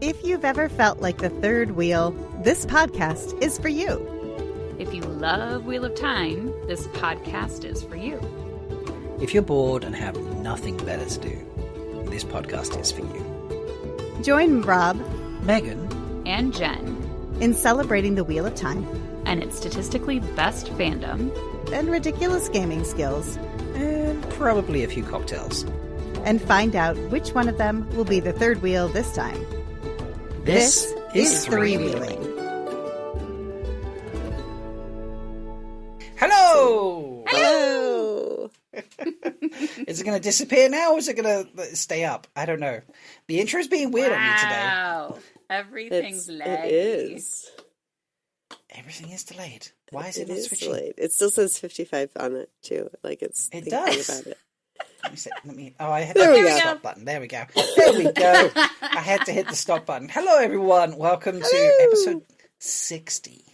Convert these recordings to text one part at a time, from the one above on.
If you've ever felt like the third wheel, this podcast is for you. If you love Wheel of Time, this podcast is for you. If you're bored and have nothing better to do, this podcast is for you. Join Rob, Megan, And Jenn in celebrating the Wheel of Time and its statistically best fandom and ridiculous gaming skills, and probably a few cocktails. and find out which one of them will be the third wheel this time. This is three-wheeling. Hello! Hello! Is it going to disappear now, or is it going to stay up? I don't know. The intro's being weird on me today. Wow. Everything's laggy. It is. Everything is delayed. Why is it It not is switching? delayed. It still says 55 on it, too. Like it's It thinking does. about it. Let me. Oh, I had There to we hit go. the stop button. There we go. There we go. I had to hit the stop button. Hello, everyone. Welcome to Hello. episode 60.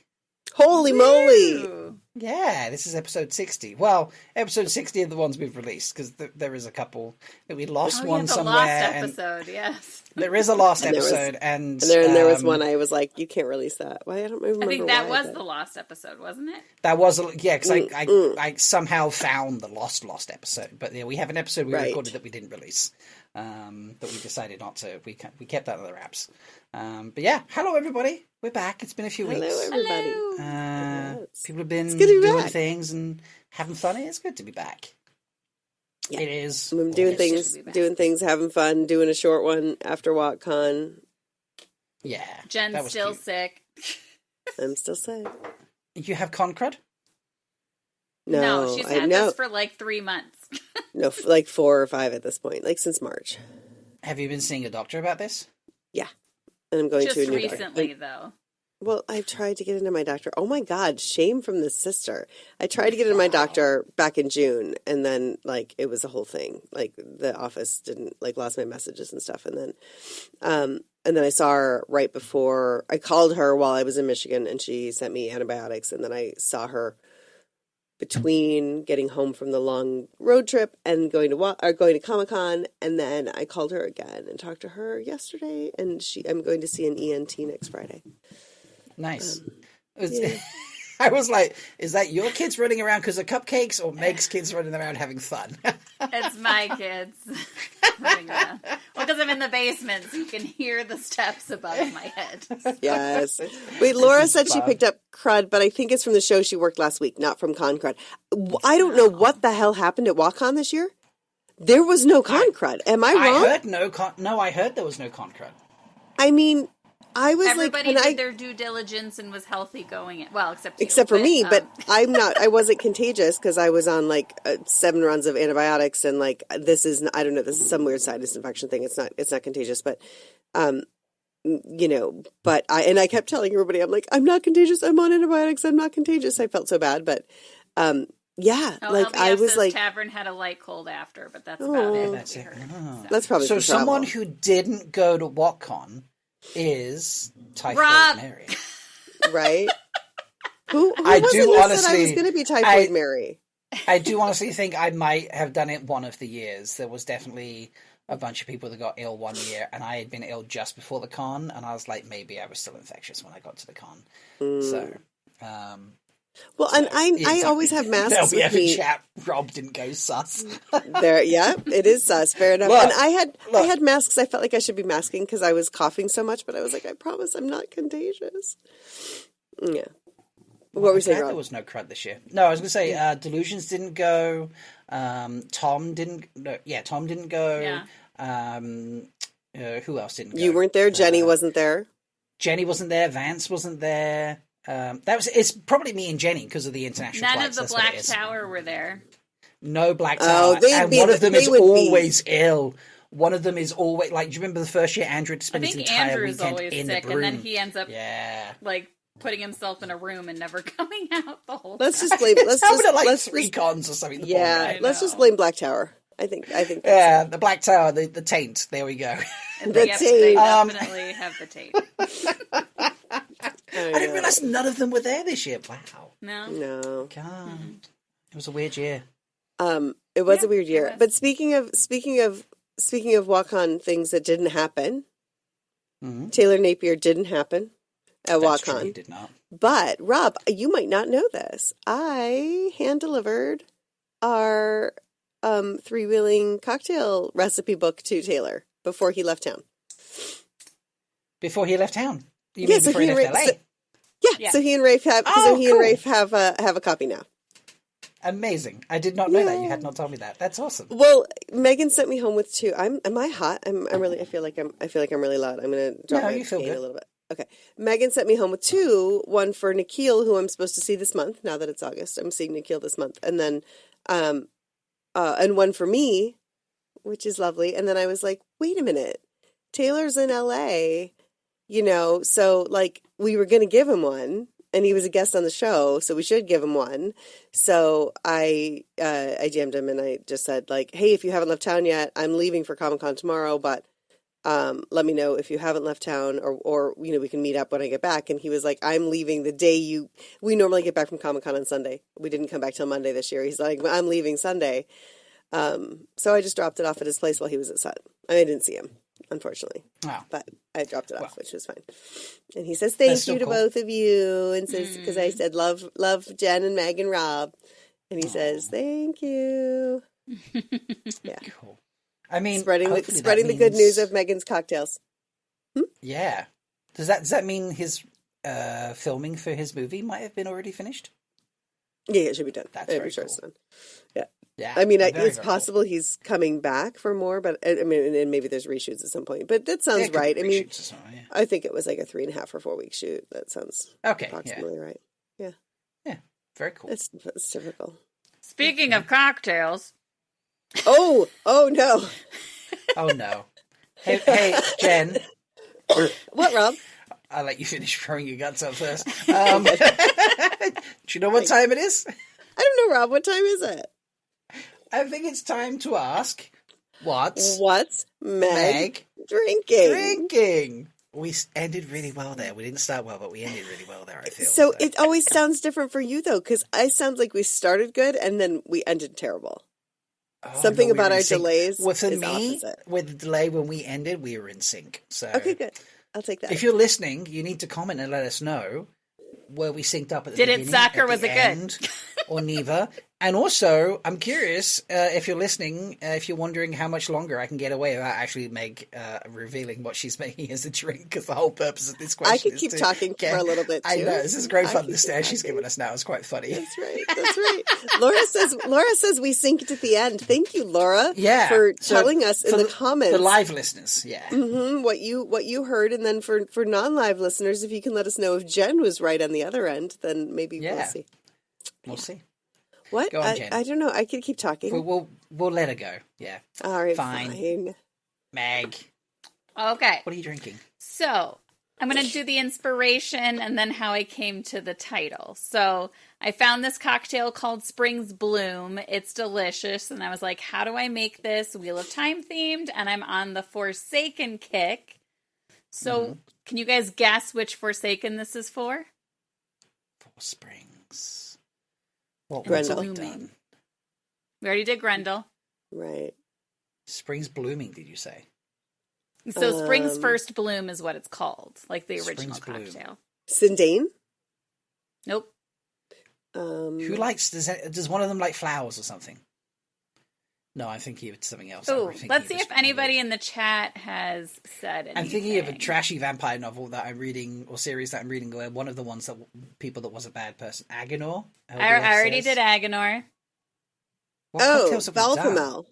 Holy moly! Ooh. Yeah, this is episode 60. Well, episode 60 are the ones we've released, because there is a couple that we lost Oh, one yeah, the somewhere. lost And episode, yes. there is a lost And there was- episode, and There was one I was like, you can't release that. Why? I don't remember I think that why, was but- the lost episode, wasn't it? that was because I somehow found the lost episode. But yeah, we have an episode we Right. recorded that we didn't release, that we decided not to. We kept that under the wraps. But yeah, hello everybody. We're back. It's been a few Hello, weeks. everybody. Hello. Yes. People have been It's good to be doing back. things and having fun. It's good to be back. Yeah. It is. I'm doing It's good things, to be back. having fun, doing a short one after WalkCon. Yeah. Jen's that was still cute. sick. I'm still sad. You have con crud? No, she's I had know. this for like 3 months. No, like 4 or 5 at this point, like since March. Have you been seeing a doctor about this? Yeah, and I'm going Just to a new recently, doctor. though. Well, I've tried to get into my doctor. Oh my God, shame from the sister. I tried to get into my doctor back in June, and then like it was a whole thing. Like the office didn't lost my messages and stuff, and then I saw her right before I called her while I was in Michigan, and she sent me antibiotics, and then I saw her between getting home from the long road trip and going to Comic-Con, and then I called her again and talked to her yesterday, and I'm going to see an ENT next Friday. Nice. Yeah. I was like, is that your kids running around because of cupcakes, or Meg's kids running around having fun? It's my kids running around. Well, because I'm in the basement, so you can hear the steps above my head. Yes. Wait, Laura is said she fun. picked up crud, but I think it's from the show she worked last week, not from Con Crud. I don't know what the hell happened at WalkCon this year. There was no Con Crud. Am I I wrong? heard I heard there was no con crud. I mean, I was Everybody like, did their due diligence and was healthy going in. Well, except you, except for me, but um, I'm not. I wasn't contagious because I was on 7 runs of antibiotics, and this is I don't know. This is some weird sinus infection thing. It's not contagious, but But I kept telling everybody, I'm like, I'm not contagious. I'm on antibiotics. I'm not contagious. I felt so bad, but yeah, LBF I was says like, Tavern had a light cold after, but that's Oh. about it. That's we it. heard. Oh. that's probably So for travel. someone who didn't go to WalkCon is Typhoid Rob. Mary. right? Who I was do it that said I honestly- was going to be Typhoid I- Mary? I do honestly think I might have done it one of the years. There was definitely a bunch of people that got ill one year, and I had been ill just before the con, and I was like, maybe I was still infectious when I got to the con. So, Well, and I exactly. always have masks there'll be with every me. chat. Rob didn't go sus. There, yeah, it is sus. Fair enough. Look, And I look. had masks. I felt like I should be masking because I was coughing so much, but I was like, I promise I'm not contagious. Yeah. What were I'm we saying, glad Rob? there was no crud this year. No, I was going to say Delusions didn't go. Tom didn't. No, yeah, Tom didn't go. Yeah. Who else didn't go? You weren't there. Jenny wasn't there. Jenny wasn't there. Vance wasn't there. It's probably me and Jenny because of the international None flights. of the that's what it Black is. Tower were there. No Black Oh, Tower. they'd and be one the- of them they is would be- always ill. One of them is always like. Do you remember the first year Andrew had to I spend his think entire Andrew's weekend always in sick, the broom? and then he ends up Yeah. putting himself in a room and never coming out the whole Let's time. just blame. Let's It's happened just at like let's 3 just, cons or something. the yeah. poor guy. Let's just blame Black Tower. I think. That's Yeah, the Black Tower, the taint. There we go. The Yep, tape. they definitely have the tape. I didn't realize none of them were there this year. Wow. No? No. God. It was a weird year. It was Yeah, a weird year. it was. But speaking of WalkCon things that didn't happen, Taylor Napier didn't happen at That's true, WatCon. he did not. But, Rob, you might not know this. I hand-delivered our three-wheeling cocktail recipe book to Taylor before he left town. Before he left town? You Yeah, mean so before he he left and Ra- LA? Yeah. So he and Rafe have. Oh, he and cool. Rafe have a copy now. Amazing. I did not know that. You Yeah. had not told me that. That's awesome. Well, Megan sent me home with two. Am I hot? I'm really. I feel like I'm really loud. I'm gonna drop No, my you feel gain good. a little bit. Okay. Megan sent me home with two. One for Nikhil, who I'm supposed to see this month. Now that it's August, I'm seeing Nikhil this month, and then, and one for me, which is lovely. And then I was like, wait a minute, Taylor's in LA, so like we were gonna give him one. And he was a guest on the show, so we should give him one. So I jammed him and I just said, like, hey, if you haven't left town yet, I'm leaving for Comic-Con tomorrow, but let me know if you haven't left town or we can meet up when I get back. And he was like, I'm leaving the day we normally get back from Comic-Con on Sunday. We didn't come back till Monday this year. He's like, I'm leaving Sunday. So I just dropped it off at his place while he was at Sutton. I didn't see him, unfortunately. Wow. But I dropped it off, which was fine. And he says, thank you to both of you. And says, because I said, love Jenn and Meg and Rob. And he says, thank you. Yeah. Cool. I mean, Spreading hopefully the good news of Megan's cocktails. Yeah. Does that mean his filming for his movie might have been already finished? Yeah, it should be done. That's I'm very sure cool. it's done. Yeah. Yeah. I mean, very, it's very possible he's coming back for more, but I mean, and maybe there's reshoots at some point. But that sounds cool. right. I mean, Reshoots or something, yeah. I think it was like a 3.5 or 4 week shoot. That sounds Okay. approximately right. Yeah. Yeah. Very cool. It's typical. Speaking of cocktails, Oh no. Oh no. Hey, Jen. What, Rob? I'll let you finish throwing your guts out first. Do you know what time it is? I don't know, Rob. What time is it? I think it's time to ask what's Meg Meg drinking? drinking. We ended really well there. We didn't start well, but we ended really well there, I feel. So it always sounds different for you, though, because I sound like we started good and then we ended terrible. Oh, Something no, we about were in our sync. delays Well, for is me, opposite. with the delay when we ended, we were in sync. So Okay, good. I'll take that. if you're listening, you need to comment and let us know where we synced up at the Did it beginning, suck or at was the it good? end, or neither. And also, I'm curious if you're listening, if you're wondering how much longer I can get away without actually Meg revealing what she's making as a drink, because the whole purpose of this question I could is keep to talking get- for a little bit, I too. know, this is great I fun. could The keep stare she's talking. given us now is quite funny. That's right. That's right. Laura says we synced at the end. Thank you, Laura. Yeah. For So telling us in for the comments The live listeners, yeah. what you heard, and then for non-live listeners, if you can let us know if Jen was right on the other end, then maybe we'll Yeah. see. We'll see. What? Go on, Jen. I don't know. I could keep talking. We'll let her go. Yeah. All right, Fine. fine. Meg, okay. what are you drinking? So I'm going to do the inspiration and then how I came to the title. So I found this cocktail called Spring's Bloom. It's delicious. And I was like, how do I make this Wheel of Time themed? And I'm on the Forsaken kick. So can you guys guess which Forsaken this is for? Four Springs. What Grendel. have we done? We already did Grendel. Right. Springs blooming, did you say? So Spring's First Bloom is what it's called. Like the original Spring's Bloom. cocktail. Sindane? Nope. Who likes? Does one of them like flowers or something? No, I'm thinking of something else. Oh, I'm thinking let's of see a- if anybody in the chat has said anything. I'm thinking of a trashy vampire novel that I'm reading, or series that I'm reading, where one of the ones that people that was a bad person, Agenor. I already did Agenor. What cocktails have we done? Balthamel.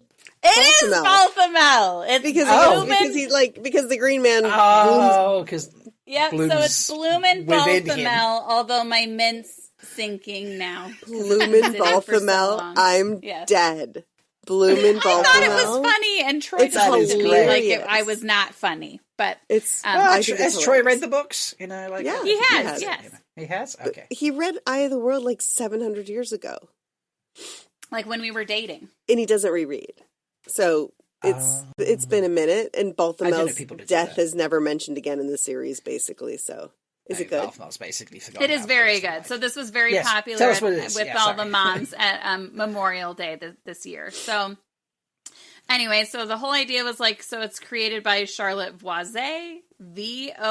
It is Balthamel. It's Because the Green Man blooms. Oh, because Yep, so blooms it's Bloomin' within him. Balthamel, although my mint's sinking now. Bloomin' It's been in for so Balthamel. long. I'm Yes. dead. Bloomin' Balthamel. I thought it was funny, and Troy It's told me hilarious. like I was not funny, but It's. Well, I think has it's Troy hilarious. read the books? You know, like Yeah, he he has, has. yes. He has. Okay. He read Eye of the World like 700 years ago, Like when we were dating. and he doesn't reread. So it's been a minute, and I don't know Balthamel's people to do death that. is never mentioned again in the series, basically. So is it good? Balthamel's basically forgotten. It is how very to good. So this was very Yes, popular tell us what it is. with Yeah, all sorry. the moms at Memorial Day this year. So Anyway, so the whole idea was like, so it's created by Charlotte Voisey, Voisey.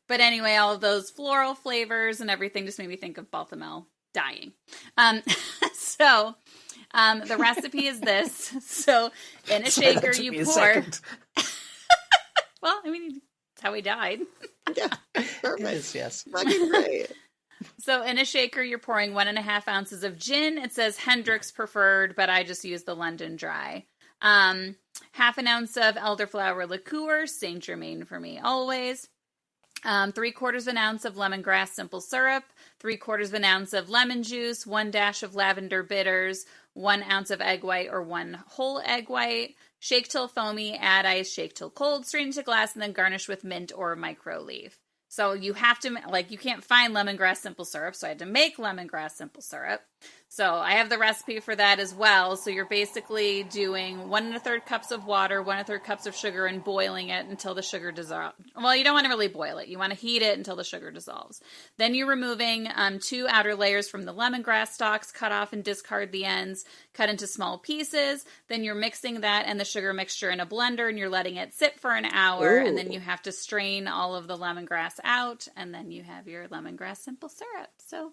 But anyway, all of those floral flavors and everything just made me think of Balthamel dying. So the recipe is this. So in a shaker, you pour. Well, I mean, that's how he died. Yeah, perfect. Yes. Fucking great. So in a shaker, you're pouring 1.5 ounces of gin. It says Hendrick's preferred, but I just use the London Dry. 1/2 ounce of elderflower liqueur, Saint Germain for me always. 3/4 ounce of lemongrass simple syrup, 3/4 ounce of lemon juice, 1 dash of lavender bitters, 1 ounce of egg white or 1 whole egg white. Shake till foamy, add ice, shake till cold, strain into glass, and then garnish with mint or micro leaf. So you have to, like, you can't find lemongrass simple syrup, so I had to make lemongrass simple syrup. So I have the recipe for that as well. So you're basically doing 1 1/3 cups of water, 1 1/3 cups of sugar, and boiling it until the sugar dissolves. Well, you don't want to really boil it. You want to heat it until the sugar dissolves. Then you're removing 2 outer layers from the lemongrass stalks, cut off and discard the ends, cut into small pieces. Then you're mixing that and the sugar mixture in a blender, and you're letting it sit for an hour. Ooh. And then you have to strain all of the lemongrass out, and then you have your lemongrass simple syrup. So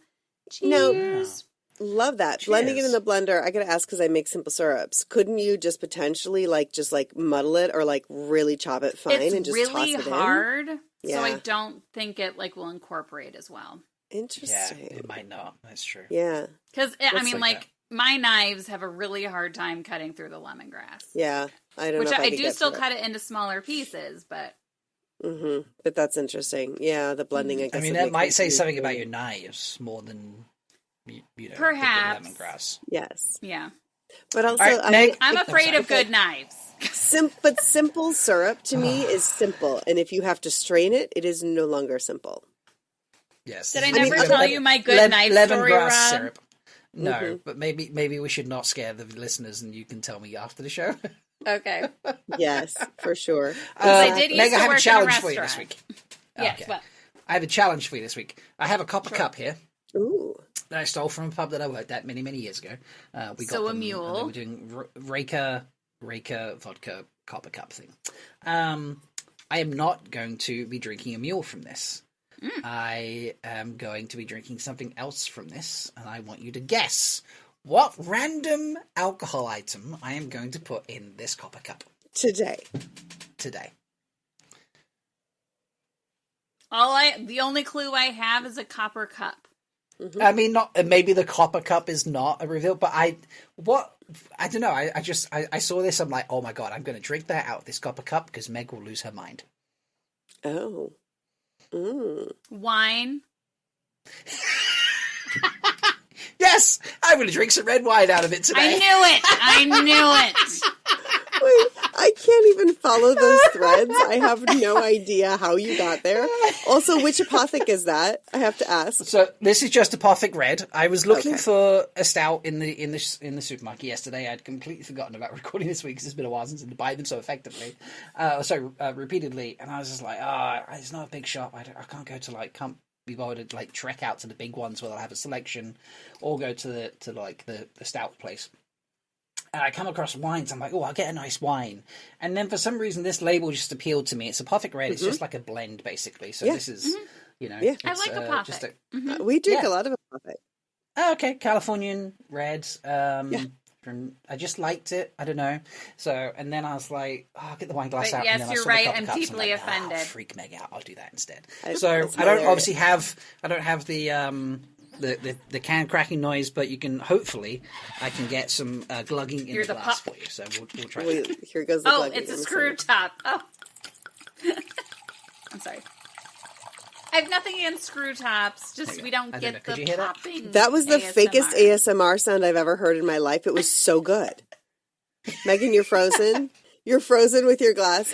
cheers. Love that. Cheers. Blending it in the blender. I gotta ask because I make simple syrups. Couldn't you just potentially just muddle it or really chop it fine It's and just really toss it hard, Yeah. so I don't think it will incorporate as well. in? Interesting. Yeah, it might not. That's true. Yeah. Because I mean, like that. my knives have a really hard time cutting through the lemongrass. Yeah. I don't Which know if I could do get still through cut it into smaller pieces, but Mm-hmm. But that's interesting. Yeah, the blending. I guess I mean, would that make might say it something about easier. your knives more than the Perhaps. lemongrass. Yes, yeah, but also All right, Meg. I'm afraid sorry. of good knives. But simple syrup to me is simple, and if you have to strain it, it is no longer simple. Yes. Did I this is never tell you my good knife story, lemongrass Rob? syrup. No, but maybe we should not scare the listeners, and you can tell me after the show. Okay. Yes, for sure. I did used Meg, to I have work a challenge in a for you this restaurant. week. Yes. Okay. Well, I have a challenge for you this week. I have a copper cup here Ooh, that I stole from a pub that I worked at many years ago. We got So a them, mule. and they were doing Reka vodka copper cup thing. I am not going to be drinking a mule from this. I am going to be drinking something else from this, and I want you to guess what random alcohol item I am going to put in this copper cup today. the only clue I have is a copper cup. I mean, not maybe the copper cup is not a reveal, but I don't know. I saw this. I'm like, oh my god, I'm going to drink that out of this copper cup because Meg will lose her mind. Oh, Wine. Yes, I'm going to drink some red wine out of it today. I knew it. wait! I can't even follow those threads. I have no idea how you got there. Also, which apothic is that? I have to ask. So this is just Apothic Red. I was looking Okay. for a stout in the supermarket yesterday. I'd completely forgotten about recording this week because it's been a while since I buy them so effectively, repeatedly. And I was just like, it's not a big shop. I can't go to can't be bothered to trek out to the big ones where they'll have a selection, or go to the stout place. And I come across wines. I'm like, oh, I'll get a nice wine. And then for some reason, this label just appealed to me. It's Apothic Red. It's just like a blend, basically. So this is, Yeah. it's, I like Apothic. We drink Yeah. a lot of apothic. okay, Californian Red. I just liked it. I don't know. So, and then I was like, I'll get the wine glass But out. yes, and then I you're saw the right. copper I'm cups, deeply like, offended. Freak Meg out. I'll do that instead. That's So I don't hilarious. obviously have. I don't have the can cracking noise, but you can hopefully I can get some glugging in Here's the a glass pop. for you. So we'll try that. Wait, here goes the Oh, plugging. it's a I'm screw sorry. top. Oh. I'm sorry. I have nothing against screw tops. Just we don't I don't get know. Could the you hear that? popping. That was the fakest ASMR. ASMR sound I've ever heard in my life. It was so good. Megan, you're frozen. You're frozen with your glass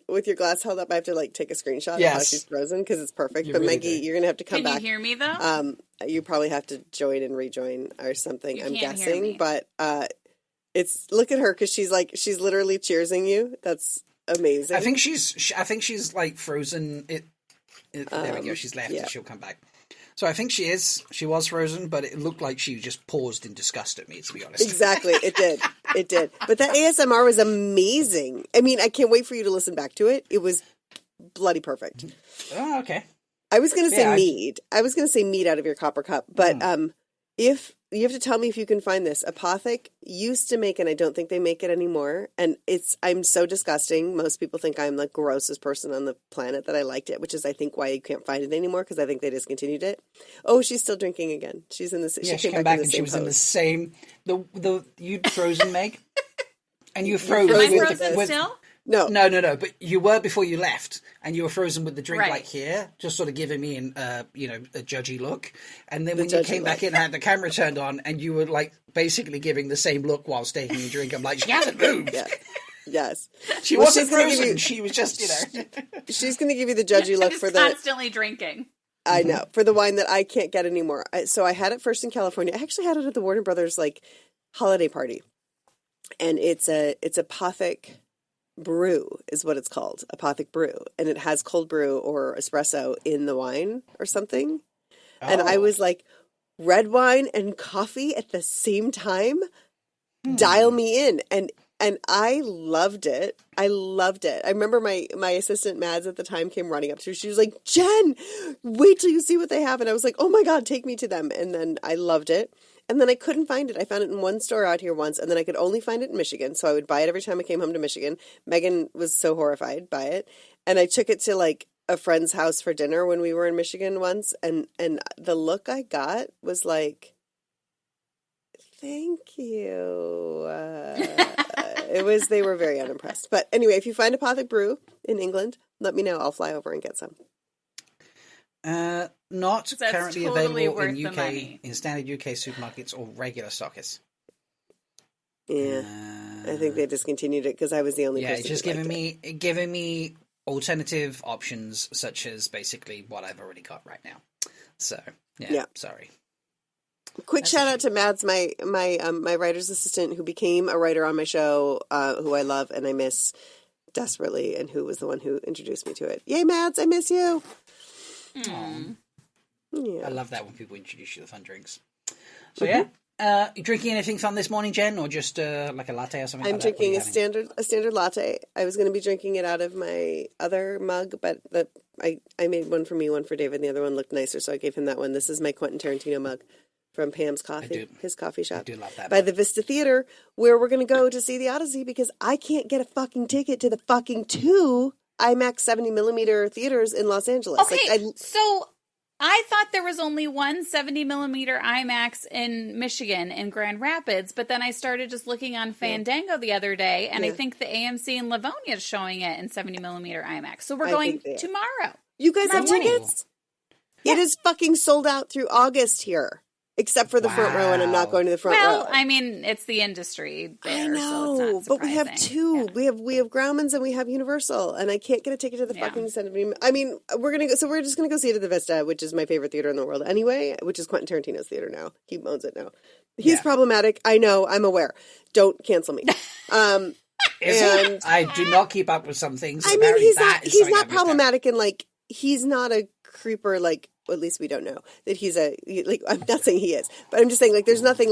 with your glass held up. I have to take a screenshot of how Yes. she's frozen because it's perfect. You But really Maggie, do. you're gonna have to come Can back. you hear me though? You probably have to join and rejoin or something. You I'm can't hear guessing, me. but it's look at her because she's literally cheersing you. That's amazing. I think she's frozen. There we go. She's left. yeah. And she'll come back. So I think she was frozen, but it looked like she just paused in disgust at me, to be honest. Exactly, it did. But that ASMR was amazing. I mean, I can't wait for you to listen back to it. It was bloody perfect. Oh, okay. I was going to say mead. I was going to say mead out of your copper cup, but if you have to tell me if you can find this. Apothic used to make, and I don't think they make it anymore. And I'm so disgusting. Most people think I'm the grossest person on the planet that I liked it, which is I think why you can't find it anymore because I think they discontinued it. Oh, she's still drinking again. She's in the. Yeah, she came back and she was in the same. You'd frozen, Meg, and you froze. Am I frozen still? No. But you were before you left, and you were frozen with the drink like here, just sort of giving me a judgy look. And then when you came back in and had the camera turned on, and you were like basically giving the same look whilst taking a drink, I'm like, she hasn't moved. Yeah. Yes. She wasn't frozen. She was just, She's going to give you the judgy look for the constantly drinking. I know, for the wine that I can't get anymore. So I had it first in California. I actually had it at the Warner Brothers holiday party, and it's Apothic Brew is what it's called, Apothic Brew, and it has cold brew or espresso in the wine or something. Oh. And I was like, red wine and coffee at the same time? Dial me in. And I loved it. I remember my assistant Mads at the time came running up to her. She was like, Jen, wait till you see what they have. And I was like, oh my God, take me to them. And then I loved it. And then I couldn't find it. I found it in one store out here once, and then I could only find it in Michigan. So I would buy it every time I came home to Michigan. Megan was so horrified by it. And I took it to a friend's house for dinner when we were in Michigan once. And the look I got was like, thank you. They were very unimpressed. But anyway, if you find Apothic Brew in England, let me know. I'll fly over and get some. Not currently totally available in UK, in standard UK supermarkets or regular stockers. Yeah, I think they discontinued it because I was the only person. Yeah, it's just giving me alternative options such as basically what I've already got right now. So yeah. Sorry. Quick shout out to Mads, my writer's assistant, who became a writer on my show, who I love and I miss desperately, and who was the one who introduced me to it. Yay, Mads! I miss you. Yeah. I love that when people introduce you to fun drinks. So you drinking anything fun this morning, Jen, or just like a latte or something? I'm drinking a standard latte. I was going to be drinking it out of my other mug, but I made one for me, one for David, and the other one looked nicer, so I gave him that one. This is my Quentin Tarantino mug from Pam's Coffee, his coffee shop. I do love that by the Vista Theater, where we're going to go to see The Odyssey because I can't get a fucking ticket to the fucking 2 IMAX 70mm theaters in Los Angeles. Okay, so I thought there was only one 70mm IMAX in Michigan in Grand Rapids, but then I started just looking on Fandango the other day, and I think the AMC in Livonia is showing it in 70mm IMAX. So we're going tomorrow. You guys have tickets? Yeah. It is fucking sold out through August here. Except for the front row, and I'm not going to the front row. Well, I mean, it's the industry there, I know, so it's not but we have 2. Yeah. We have Grauman's and we have Universal, and I can't get a ticket to the fucking 70. I mean, we're just gonna go see it at the Vista, which is my favorite theater in the world anyway, which is Quentin Tarantino's theater now. He owns it now. He's problematic. I know. I'm aware. Don't cancel me. I do not keep up with some things. I mean, he's not problematic, and he's not a creeper. Well, at least we don't know that he's I'm not saying he is, but I'm just saying there's nothing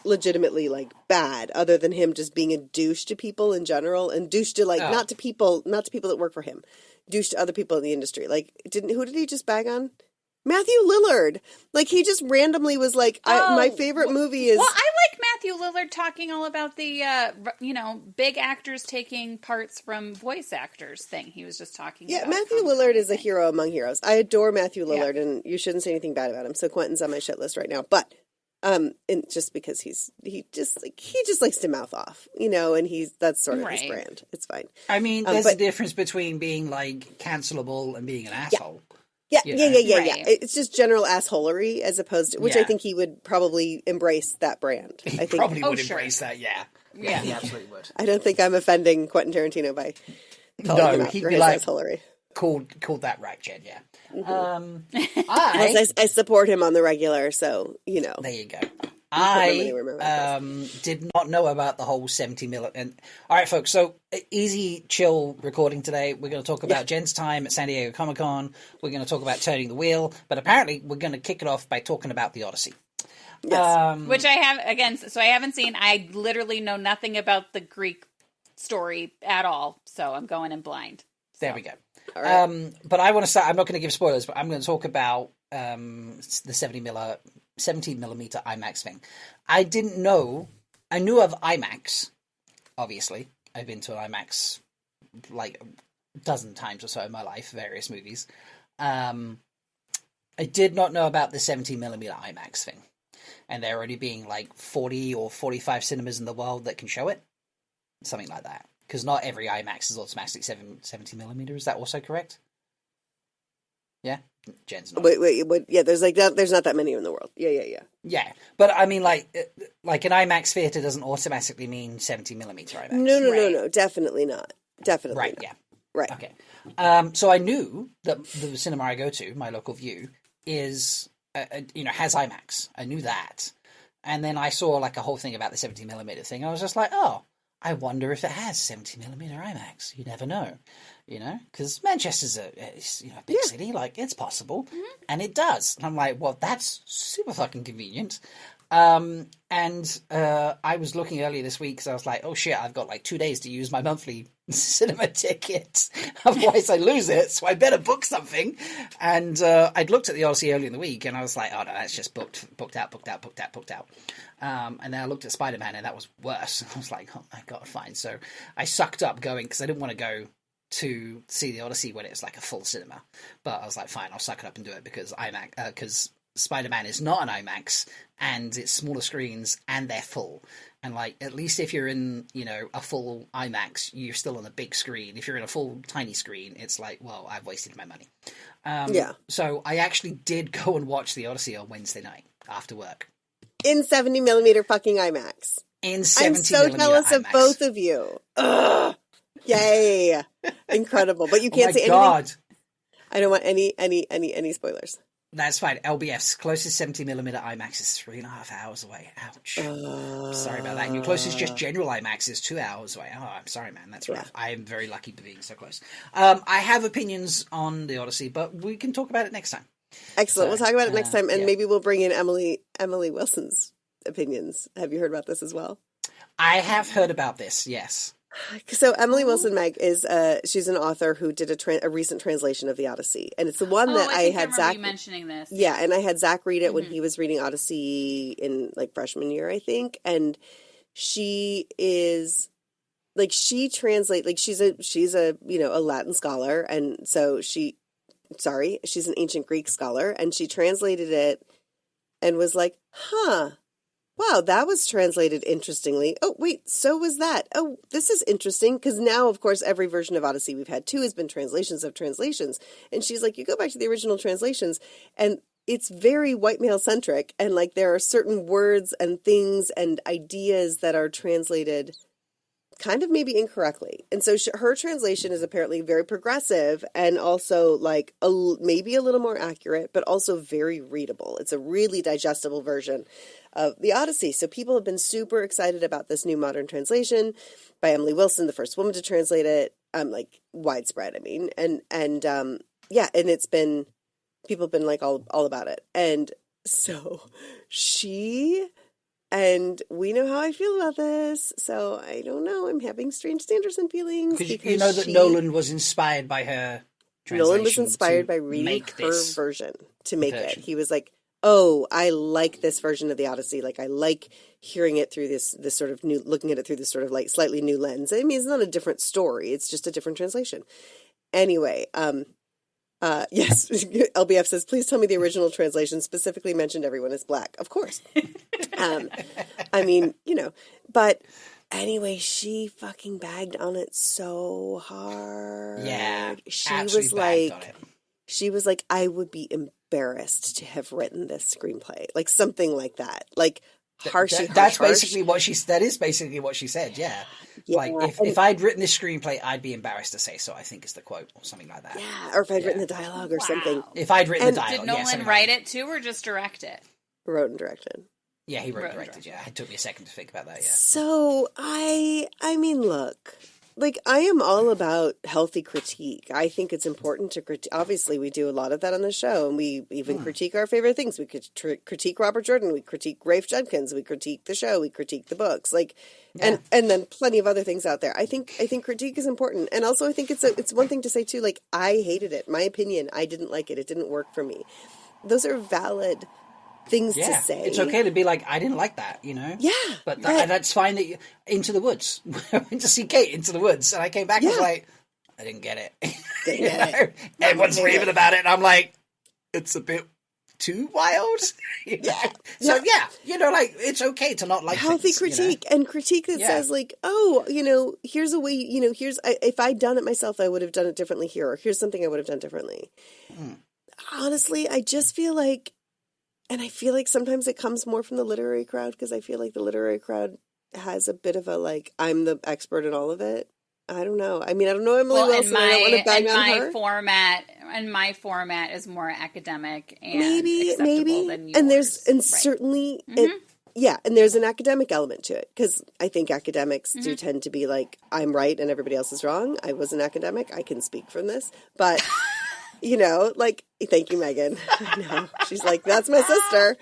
legitimately bad other than him just being a douche to people in general, and douche to not to people that work for him, douche to other people in the industry. Who did he just bag on? Matthew Lillard. He just randomly was my favorite movie is. Well, I like Matthew Lillard talking all about the big actors taking parts from voice actors thing. He was just talking. Yeah, Matthew Lillard is a hero among heroes. I adore Matthew Lillard, and you shouldn't say anything bad about him. So Quentin's on my shit list right now, but and just because he just likes to mouth off, and that's sort of his brand. It's fine. I mean, there's a difference between being cancelable and being an asshole. Yeah. It's just general assholery as opposed to, which I think he would probably embrace that brand. I think probably would embrace that, yeah. Yeah, he absolutely would. I don't think I'm offending Quentin Tarantino by calling him out for his assholery. Called that right, Jen, yeah. Mm-hmm. I support him on the regular, so, There you go. I did not know about the whole 70 mil. And all right, folks. So easy, chill recording today. We're going to talk about Jen's time at San Diego Comic-Con. We're going to talk about turning the wheel. But apparently, we're going to kick it off by talking about the Odyssey. Yes. Which I have, again, so I haven't seen. I literally know nothing about the Greek story at all. So I'm going in blind. So. There we go. All right. But I want to start. I'm not going to give spoilers, but I'm going to talk about the 17 millimeter IMAX thing. I didn't know. I knew of IMAX, obviously. I've been to an IMAX like a dozen times or so in my life, various movies. I did not know about the 17 millimeter IMAX thing. And there already being like 40 or 45 cinemas in the world that can show it. Something like that. Because not every IMAX is automatically 70 millimeter. Is that also correct? Yeah? Jen's not. Wait. Yeah, there's not that many in the world. Yeah. Yeah, but I mean, like an IMAX theater doesn't automatically mean 70 millimeter IMAX. No, definitely not. Definitely right. not. Yeah, right. Okay. So I knew that the cinema I go to, my local View, is has IMAX. I knew that, and then I saw like a whole thing about the 70 millimeter thing. I was just like, oh, I wonder if it has 70 millimeter IMAX. You never know, because Manchester's a big city. Like, it's possible, and it does. And I'm like, well, that's super fucking convenient. And I was looking earlier this week because I was like, oh shit, I've got like 2 days to use my monthly cinema ticket. Otherwise I lose it. So I better book something. And I'd looked at the Odyssey earlier in the week and I was like, oh no, that's just booked out. And then I looked at Spider-Man and that was worse. I was like, oh my God, fine. So I sucked up going because I didn't want to go to see the Odyssey when it was like a full cinema. But I was like, fine, I'll suck it up and do it because Spider-Man is not an IMAX and it's smaller screens and they're full. And like, at least if you're in, a full IMAX, you're still on a big screen. If you're in a full tiny screen, it's like, well, I've wasted my money. So I actually did go and watch the Odyssey on Wednesday night after work. In 70 millimeter fucking IMAX. In 70 I'm so millimeter jealous IMAX. of both of you. Ugh. Yay. Incredible. But you can't say God. anything. I don't want any spoilers. That's fine. LBF's closest 70 millimeter IMAX is 3.5 hours away. Ouch. Sorry about that. And your closest just general IMAX is 2 hours away. Oh, I'm sorry, man. That's rough. I am very lucky for being so close. I have opinions on the Odyssey, but we can talk about it next time. Excellent. We'll talk about it next time, and maybe we'll bring in Emily Wilson's opinions. Have you heard about this as well? I have heard about this, yes. So Emily Wilson Meg is she's an author who did a recent translation of the Odyssey, and it's the one that I had Zach mentioning this. Yeah, and I had Zach read it when he was reading Odyssey in like freshman year, I think, and she is like she's a a Latin scholar, and so she's an ancient Greek scholar, and she translated it and was like, wow, that was translated interestingly. Oh, wait, so was that. Oh, this is interesting, because now, of course, every version of Odyssey we've had, too, has been translations of translations. And she's like, you go back to the original translations, and it's very white male-centric, and, like, there are certain words and things and ideas that are translated kind of maybe incorrectly. And so her translation is apparently very progressive and also, like, maybe a little more accurate, but also very readable. It's a really digestible version of the Odyssey. So people have been super excited about this new modern translation by Emily Wilson, the first woman to translate it, like widespread, I mean, and it's been, people have been like all about it. And so and we know how I feel about this, so I don't know, I'm having strange Sanderson feelings. Because you know that Nolan was inspired by her translation. Nolan was inspired by reading her version to make it. He was like, oh, I like this version of the Odyssey. Like, I like hearing it through this sort of new, looking at it through this sort of like slightly new lens. I mean, it's not a different story. It's just a different translation. Anyway, yes, LBF says, please tell me the original translation specifically mentioned everyone is black. Of course. I mean, but anyway, she fucking bagged on it so hard. Yeah. She was like, I would be embarrassed to have written this screenplay. Like something like that. Like That is basically what she said. Yeah. Like if I'd written this screenplay, I'd be embarrassed to say so, I think is the quote, or something like that. Yeah. Or if I'd written the dialogue or something. If I'd written the dialogue. Did Nolan write it too, or just direct it? Wrote and directed. Yeah, he wrote and directed. Yeah, it took me a second to think about that. Yeah. So I mean, look, like I am all about healthy critique. I think it's important to critique. Obviously, we do a lot of that on the show, and we even critique our favorite things. We could critique Robert Jordan. We critique Rafe Judkins. We critique the show. We critique the books. Like, and then plenty of other things out there. I think critique is important, and also I think it's one thing to say too. Like, I hated it. My opinion. I didn't like it. It didn't work for me. Those are valid things to say. It's okay to be like, I didn't like that, you know? Yeah. But that's fine. That Into the Woods. I went to see Kate Into the Woods, and I came back and was like, I didn't get it. Didn't get it. Everyone's raving about it, and I'm like, it's a bit too wild. You know? So, you know, like, it's okay to not like healthy things, critique, you know? and critique that says, like, oh, you know, here's a way, you know, if I'd done it myself, I would have done it differently here, or here's something I would have done differently. Honestly, I just feel like, and I feel like sometimes it comes more from the literary crowd, because I feel like the literary crowd has a bit of a, like, I'm the expert in all of it. I don't know. I mean, I don't know Emily Wilson. I don't want to bag on her. My format is more academic and maybe than yours. And certainly, and there's an academic element to it, because I think academics do tend to be like, I'm right and everybody else is wrong. I was an academic. I can speak from this, but. You know, like, thank you, Megan. I know. She's like, that's my sister.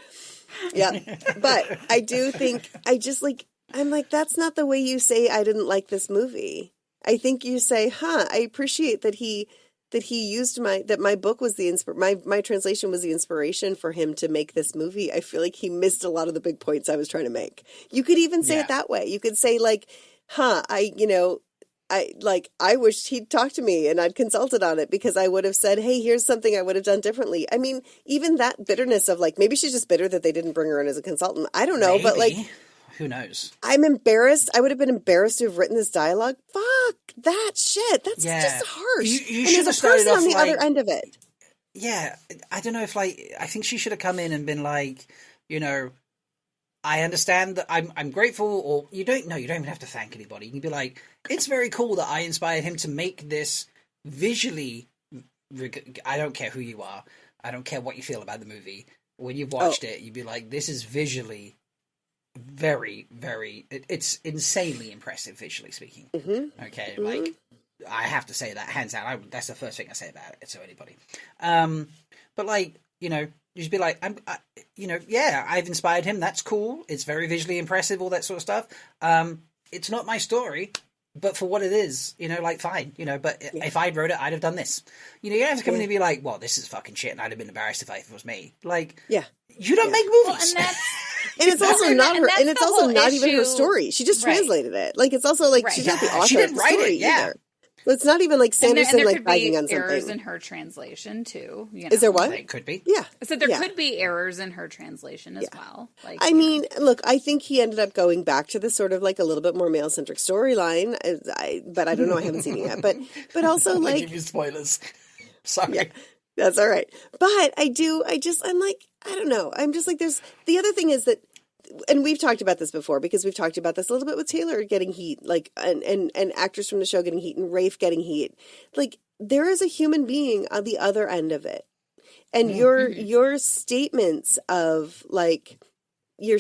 Yeah. But I do think, I'm like, that's not the way you say I didn't like this movie. I think you say, I appreciate that he used my book was my translation was the inspiration for him to make this movie. I feel like he missed a lot of the big points I was trying to make. You could even say it that way. You could say, like, I wished he'd talked to me and I'd consulted on it, because I would have said, hey, here's something I would have done differently. I mean, even that bitterness of, like, maybe she's just bitter that they didn't bring her in as a consultant. I don't know, but, like, who knows? I'm embarrassed. I would have been embarrassed to have written this dialogue. Fuck that shit. That's just harsh. You and should have started off on the other end of it. Yeah. I don't know if, like, I think she should have come in and been like, you know, I understand that I'm grateful, or you don't even have to thank anybody. You can be like, it's very cool that I inspired him to make this visually. I don't care who you are. I don't care what you feel about the movie. When you've watched it, you'd be like, this is visually very, very, it's insanely impressive, visually speaking. Okay. Like, I have to say that hands down. That's the first thing I say about it to anybody. But, like, you know, you should be like, I've inspired him. That's cool. It's very visually impressive, all that sort of stuff. It's not my story, but for what it is, you know, like, fine, you know, but if I'd wrote it, I'd have done this. You know, you don't have to come in and be like, well, this is fucking shit, and I'd have been embarrassed if it was me. Like, you don't make movies. Well, and it's also not her, and it's also not even her story. She just translated it. Like, it's also like, she's not the author. She didn't write it, either. Well, it's not even like Sanderson like bagging on something. There could be errors in her translation too. You know? Is there what? It could be. Yeah. So there could be errors in her translation as well. Like, I mean, look, I think he ended up going back to this sort of like a little bit more male centric storyline. But I don't know. I haven't seen it yet. But also like, give you spoilers. Sorry. Yeah, that's all right. But I'm like, I don't know. I'm just like, there's the other thing is that. And we've talked about this before, because we've talked about this a little bit with Taylor getting heat, like, and actors from the show getting heat, and Rafe getting heat. Like, there is a human being on the other end of it. And your statements of, like, your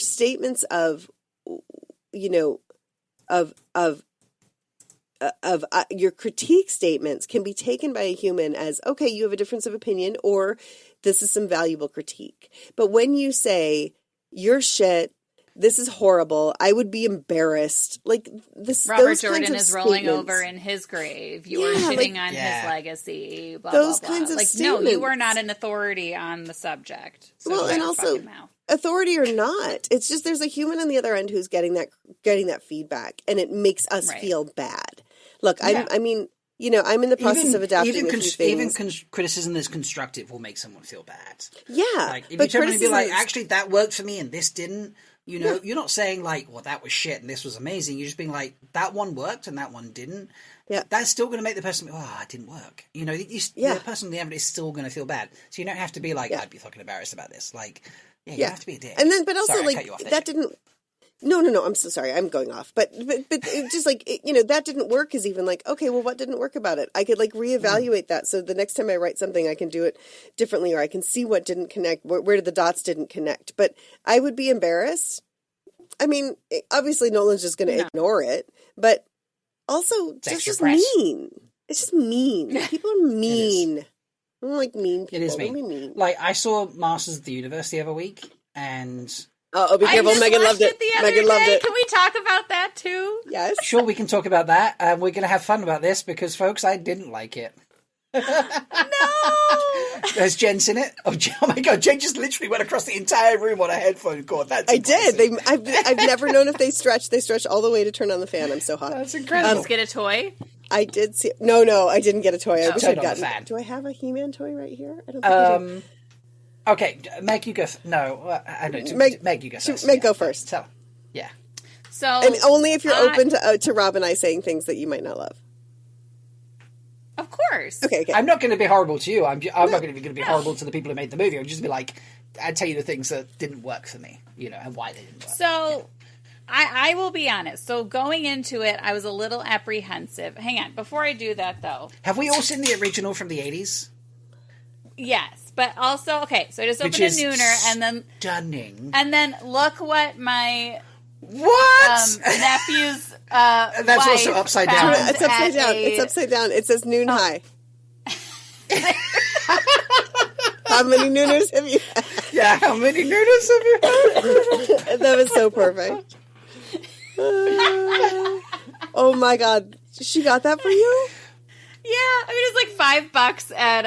critique statements can be taken by a human as, okay, you have a difference of opinion, or this is some valuable critique. But when you say, you're shit, this is horrible, I would be embarrassed. Like, this, Robert Jordan is rolling over in his grave. You are shitting on his legacy. Blah, those blah, blah. kinds of like, statements. No, you are not an authority on the subject. So well, and also, authority or not, it's just there's a human on the other end who's getting that feedback, and it makes us feel bad. Look, I mean, you know, I'm in the process of adapting even criticism that's constructive will make someone feel bad. Yeah. Like, if you turn around and be like, actually, that worked for me and this didn't, you know, you're not saying like, well, that was shit and this was amazing. You're just being like, that one worked and that one didn't. Yeah. That's still going to make the person, it didn't work. You know, the person on the end is still going to feel bad. So you don't have to be like, I'd be fucking embarrassed about this. Like, you have to be a dick. And then, but also, Sorry, like, that didn't... No. I'm so sorry. I'm going off. But it just like, that didn't work is even like, okay, well, what didn't work about it? I could like reevaluate that. So the next time I write something, I can do it differently, or I can see what didn't connect, where the dots didn't connect. But I would be embarrassed. I mean, obviously Nolan's just going to ignore it, but also just mean. It's just mean. People are mean. I don't like mean people. It is mean. Like, I saw Masters of the Universe the other week, and... Oh, be careful. Megan loved it. Megan loved it. Can we talk about that too? Yes. Sure, we can talk about that. We're going to have fun about this because, folks, I didn't like it. No! Has Jenn seen it? Oh my God, Jenn just literally went across the entire room on a headphone cord. That's impressive. did. I've never known if they stretch. They stretch all the way to turn on the fan. I'm so hot. That's incredible. Let's get a toy. I did see. No, I didn't get a toy. I wish I'd gotten. Fan. Do I have a He-Man toy right here? I don't think I do. Okay, Meg, you go. I know. Meg, you go first. Meg, go first. Tell. Yeah. So, and only if you're open to Rob and I saying things that you might not love. Of course. Okay. I'm not going to be horrible to you. I'm not going to be horrible to the people who made the movie. I'll just be like, I'd tell you the things that didn't work for me, and why they didn't work. So, I will be honest. So going into it, I was a little apprehensive. Hang on. Before I do that, though. Have we all seen the original from the 80s? Yes. But also, okay, so I just opened a Nooner, and then... Stunning. And then look what my... What? Nephew's that's wife also upside down. It's upside down. It's upside down. It says noon high. How many Nooners have you had? Yeah, how many Nooners have you had? That was so perfect. Oh my God. She got that for you? Yeah, I mean, it's like $5 at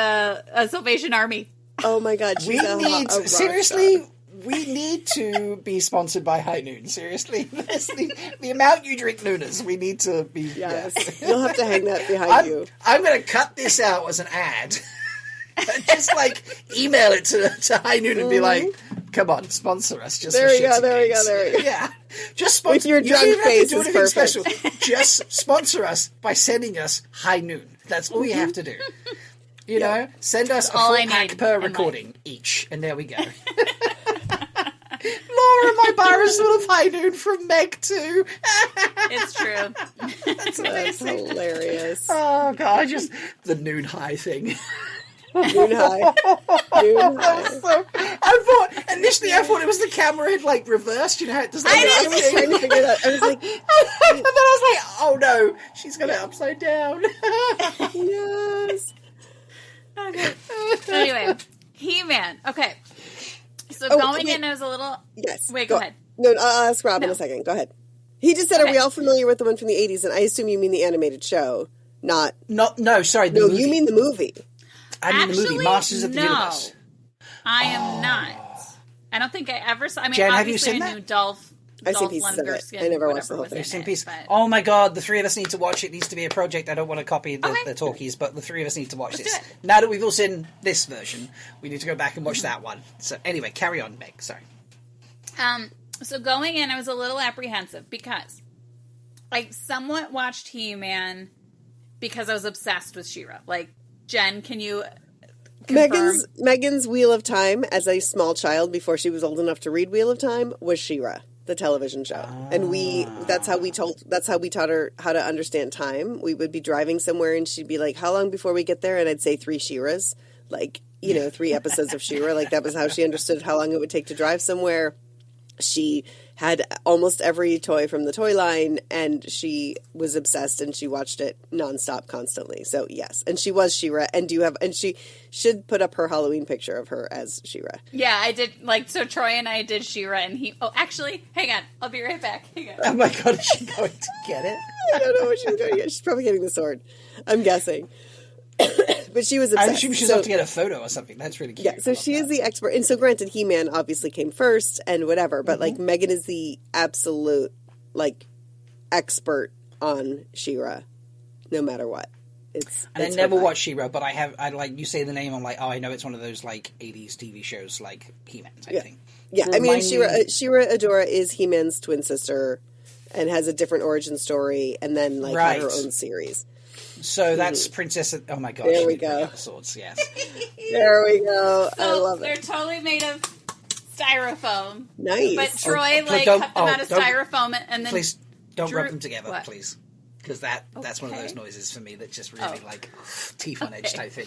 a Salvation Army. Oh my God. Seriously, we need to be sponsored by High Noon. Seriously. The amount you drink Nooners, we need to be... Yes. You'll have to hang that behind you. I'm going to cut this out as an ad. Just like email it to High Noon and be like, come on, sponsor us. Just there we go. Yeah. Just sponsor. With your drunk face is perfect. Special. Just sponsor us by sending us High Noon. That's all you have to do. You know, send us a full pack per recording each, and there we go. Laura, my bar is full of High Noon from Meg too. It's true. That's hilarious. Oh God, just the Noon High thing. Noon high. So, initially I thought it was the camera had like reversed. You know how it does that? I was trying to figure it out. I was like, and then I was like, oh no, she's got it upside down. Yes. Okay. Anyway, He-Man. Okay. So going in, I was a little... Yes. Wait, go ahead. No, I'll ask Rob in a second. Go ahead. He just said, are we all familiar with the one from the 80s? And I assume you mean the animated show, not... No, sorry, the movie. You mean the movie. I mean the movie, Masters of the Universe. I am not. I don't think I ever saw... I mean, Jen, obviously I knew Dolph I've seen pieces of it. I never watched the whole thing. Oh my God, the three of us need to watch it. It needs to be a project. I don't want to copy the talkies, but the three of us need to watch this. Now that we've all seen this version, we need to go back and watch that one. So anyway, carry on, Meg. Sorry. So going in, I was a little apprehensive because I somewhat watched He-Man because I was obsessed with She-Ra. Like, Jen, can you confirm? Megan's Wheel of Time as a small child before she was old enough to read Wheel of Time was She-Ra. The television show. And that's how we taught her how to understand time. We would be driving somewhere and she'd be like, how long before we get there? And I'd say 3 She-Ras, like, 3 episodes of She-Ra. Like, that was how she understood how long it would take to drive somewhere. She had almost every toy from the toy line, and she was obsessed, and she watched it nonstop, constantly. So yes, and she was She-Ra, and she should put up her Halloween picture of her as She-Ra. Yeah, I did. So Troy and I did She-Ra, and he. Oh, actually, hang on, I'll be right back. Hang on. Oh my God, is she going to get it? I don't know what she's going to get. She's probably getting the sword. I'm guessing. But she was obsessed. I assume she's off to get a photo or something. That's really cute. Yeah, so she is the expert. And so granted, He-Man obviously came first and whatever, but like Megan is the absolute like expert on She-Ra, no matter what. I never watched She-Ra, but I like, you say the name, I'm like, oh, I know it's one of those like 80s TV shows like He-Man type thing. Yeah, I mean, She-Ra Adora is He-Man's twin sister and has a different origin story and then like had her own series. So that's Princess... Oh my gosh. There we go. The swords, yes. There we go. So I love it. They're totally made of styrofoam. Nice. But Troy cut them out of styrofoam and then please don't drew... rub them together, what? please, because that's one of those noises for me that just really teeth on edge type thing.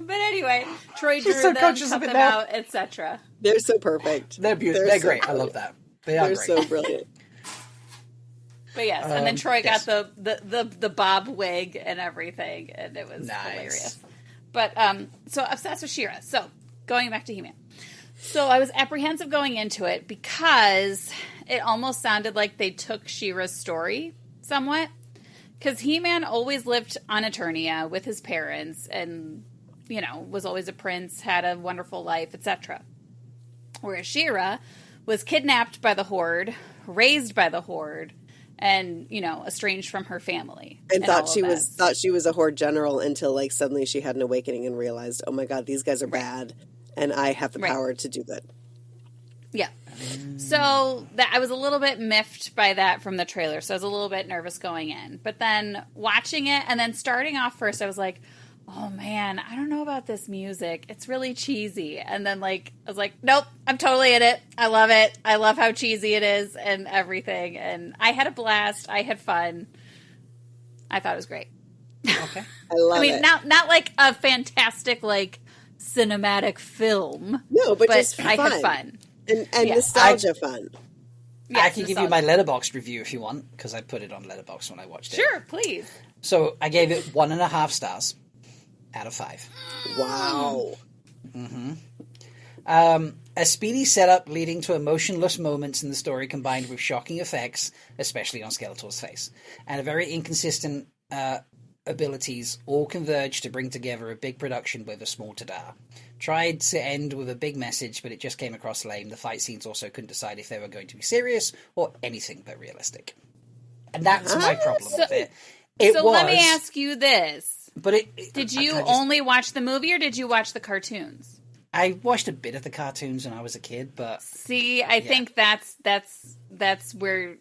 But anyway, Troy drew so them, conscious cut of it them now. out, etc. They're so perfect. They're beautiful. They're great. Brilliant. I love that. They're great. So brilliant. But yes, and then Troy got the bob wig and everything, and it was hilarious. But so obsessed with She-Ra. So going back to He-Man. So I was apprehensive going into it because it almost sounded like they took She-Ra's story somewhat. Because He-Man always lived on Eternia with his parents and, was always a prince, had a wonderful life, etc. Whereas She-Ra was kidnapped by the Horde, raised by the Horde, and, estranged from her family. And thought she was a Horde general until, suddenly she had an awakening and realized, oh my God, these guys are bad, and I have the power to do good. Yeah. So I was a little bit miffed by that from the trailer, so I was a little bit nervous going in. But then watching it, and then starting off first, I was like, oh man, I don't know about this music. It's really cheesy. And then I was like, nope, I'm totally in it. I love it. I love how cheesy it is and everything. And I had a blast. I had fun. I thought it was great. Okay. I love it. Not like a fantastic, cinematic film. No, but just fun. I had fun. And nostalgia fun. Yes, I can give you my Letterboxd review if you want, because I put it on Letterboxd when I watched it. Sure, please. So I gave it 1.5 stars out of 5. Wow. Mm-hmm. A speedy setup leading to emotionless moments in the story combined with shocking effects, especially on Skeletor's face, and a very inconsistent abilities all converge to bring together a big production with a small ta-da. Tried to end with a big message, but it just came across lame. The fight scenes also couldn't decide if they were going to be serious or anything but realistic. And that's my problem with it. Let me ask you this. But did you only watch the movie or did you watch the cartoons? I watched a bit of the cartoons when I was a kid, but... See, I think that's where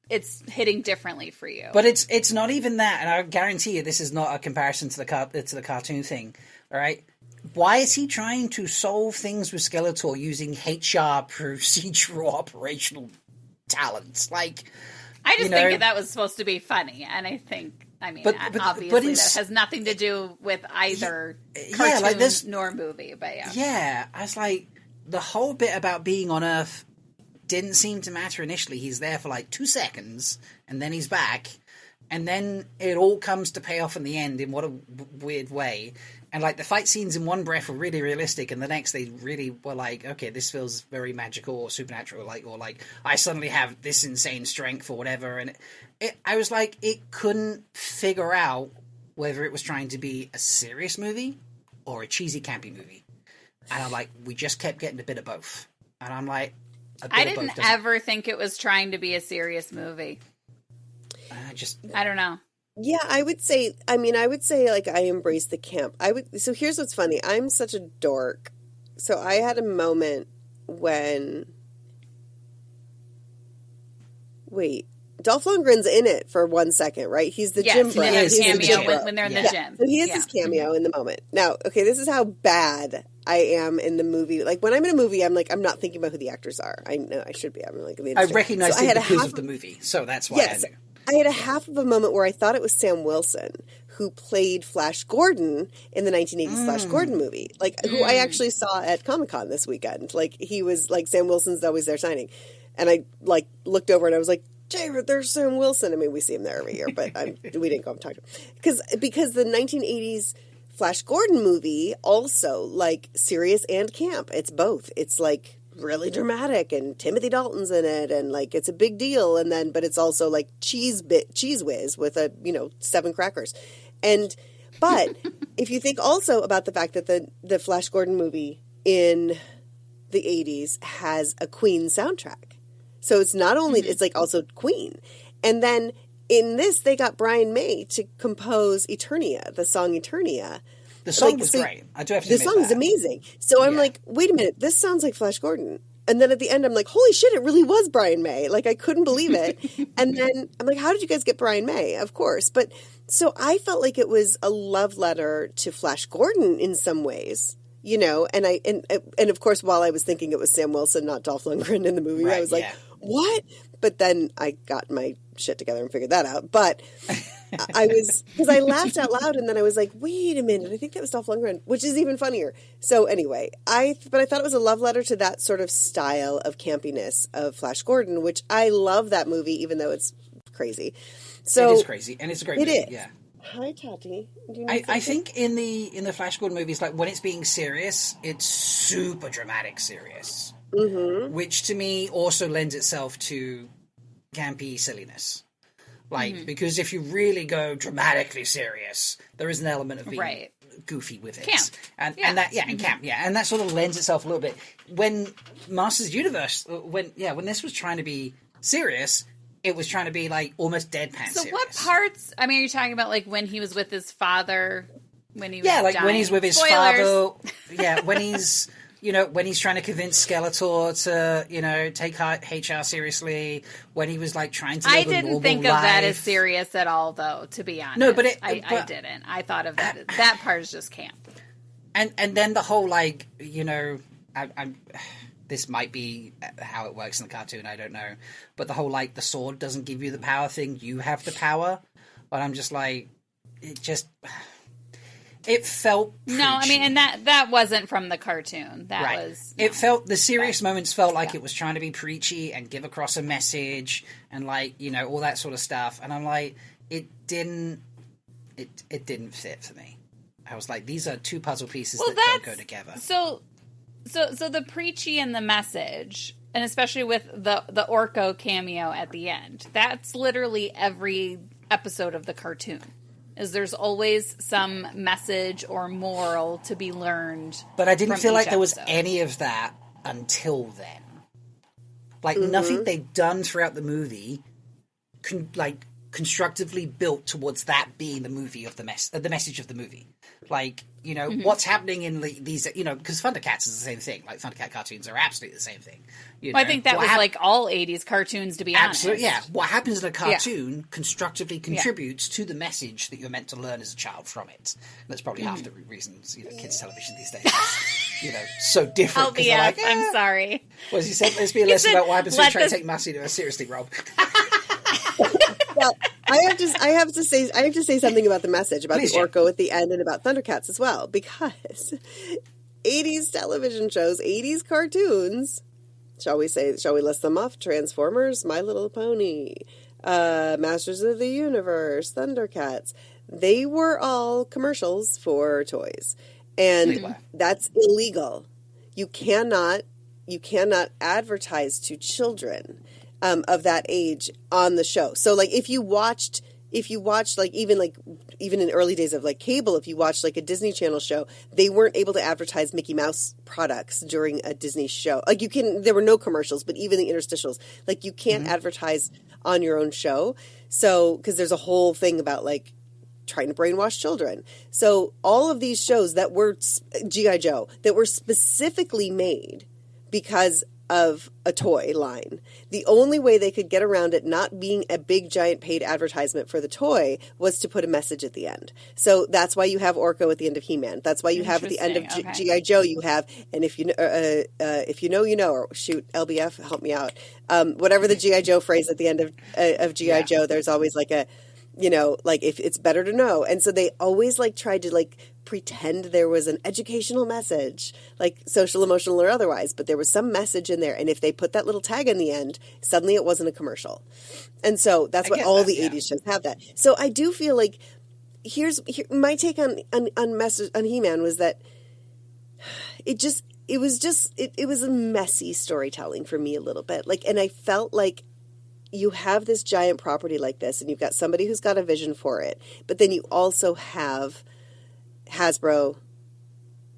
it's hitting differently for you. But it's not even that, and I guarantee you this is not a comparison to the cartoon thing, all right? Why is he trying to solve things with Skeletor using HR procedural operational talents? I just think that was supposed to be funny, and I think... obviously that has nothing to do with either cartoon nor movie, but yeah. Yeah, I was like, the whole bit about being on Earth didn't seem to matter initially. He's there for 2 seconds, and then he's back, and then it all comes to pay off in the end in what a weird way. And the fight scenes in one breath were really realistic, and the next they really were okay, this feels very magical or supernatural, or I suddenly have this insane strength or whatever. And I was it couldn't figure out whether it was trying to be a serious movie or a cheesy, campy movie. And I'm we just kept getting a bit of both. And I'm I didn't ever think it was trying to be a serious movie. I don't know. Yeah, I would say I embrace the camp. So here's what's funny. I'm such a dork. So I had a moment when Dolph Lundgren's in it for 1 second, right? He's the gym bro. He's a cameo when they're in the gym. So he has his cameo in the moment. Now, okay, this is how bad I am in the movie. When I'm in a movie, I'm I'm not thinking about who the actors are. I know I should be. I'm I recognize it because of the movie, so that's why I knew. I had a half of a moment where I thought it was Sam Wilson who played Flash Gordon in the 1980s Flash Gordon movie, who I actually saw at Comic-Con this weekend. He was Sam Wilson's always there signing, and I looked over and I was like, Jared, there's Sam Wilson. I mean, we see him there every year, but we didn't go and talk to him because the 1980s Flash Gordon movie also serious and camp. It's both. It's really dramatic, and Timothy Dalton's in it, and it's a big deal, but it's also cheese whiz with 7 crackers. But if you think also about the fact that the Flash Gordon movie in the 80s has a Queen soundtrack. So it's not only it's also Queen. And then in this they got Brian May to compose Eternia, the song Eternia. The song was great. I do have to admit the song is amazing. So I'm wait a minute, this sounds like Flash Gordon. And then at the end, I'm holy shit, it really was Brian May. I couldn't believe it. And then I'm how did you guys get Brian May? Of course. But so I felt it was a love letter to Flash Gordon in some ways. you know, and of course, while I was thinking it was Sam Wilson, not Dolph Lundgren in the movie, Right, I was like, what? But then I got my shit together and figured that out. But because I laughed out loud, and then I was like, wait a minute, I think that was Dolph Lundgren, which is even funnier. So anyway, but I thought it was a love letter to that sort of style of campiness of Flash Gordon, which I love that movie, even though it's crazy. So it is crazy, and it's a great movie. Is. Yeah. Hi, Tati. I think in the Flash Gordon movies, like when it's being serious, it's super dramatic serious, which to me also lends itself to campy silliness. Like because if you really go dramatically serious, there is an element of being goofy with it, camp, and camp, and that sort of lends itself a little bit. When Masters of the Universe, when this was trying to be serious. It was trying to be like almost deadpan. So serious. what parts? I mean, are you talking about like when he was with his father? When he was like dying? when he's with his father. Yeah, when he's when he's trying to convince Skeletor to take HR seriously. When he was like trying to. Live I didn't think of that as serious at all, though. To be honest, no, but I didn't. I thought of that. That part is just camp. And then the whole I'm. This might be how it works in the cartoon, I don't know. But the whole, the sword doesn't give you the power thing, you have the power. But I'm just like, it felt preachy. No, I mean, and that wasn't from the cartoon. That was... No. It felt, the serious moments felt like it was trying to be preachy and give across a message and, all that sort of stuff. And I'm like, it didn't fit for me. I was like, these are two puzzle pieces that don't go together. So the preachy and the message, and especially with the Orko cameo at the end, that's literally every episode of the cartoon. There's always some message or moral to be learned. But I didn't feel like there was any of that until then. Nothing they'd done throughout the movie, constructively built towards that being the movie of the message of the movie. What's happening in these, because Thundercats is the same thing. Thundercat cartoons are absolutely the same thing. Well, I think that was all 80s cartoons, to be honest. Absolutely, yeah. What happens in a cartoon constructively contributes to the message that you're meant to learn as a child from it. And that's probably half the reasons, kids' television these days is, so different. LBF, I'm sorry. Well, as you said, let's be a lesson about what happens when you try to take Massey seriously, Rob. Well, I have to say something about the message about the Orko at the end and about Thundercats as well, because 80s television shows, 80s cartoons, shall we list them off? Transformers, My Little Pony, Masters of the Universe, Thundercats. They were all commercials for toys, and that's illegal. You cannot advertise to children of that age on the show. So if you watched even in early days of cable, if you watched a Disney Channel show, they weren't able to advertise Mickey Mouse products during a Disney show. There were no commercials, but even the interstitials, you can't advertise on your own show. So, because there's a whole thing about trying to brainwash children. So all of these shows that were G.I. Joe, that were specifically made because of a toy line. The only way they could get around it not being a big giant paid advertisement for the toy was to put a message at the end. So that's why you have Orko at the end of He-Man. That's why you have at the end of G.I. Joe you have, and if you know, you know, or shoot, LBF, help me out. Whatever the G.I. Joe phrase at the end of G.I. Joe, there's always if it's better to know. And so they always tried to pretend there was an educational message, social, emotional, or otherwise, but there was some message in there. And if they put that little tag in the end, suddenly it wasn't a commercial. And so that's what all the 80s shows have that. So I do feel here, my take on He-Man was that it was a messy storytelling for me a little bit. And I felt you have this giant property like this, and you've got somebody who's got a vision for it, but then you also have Hasbro,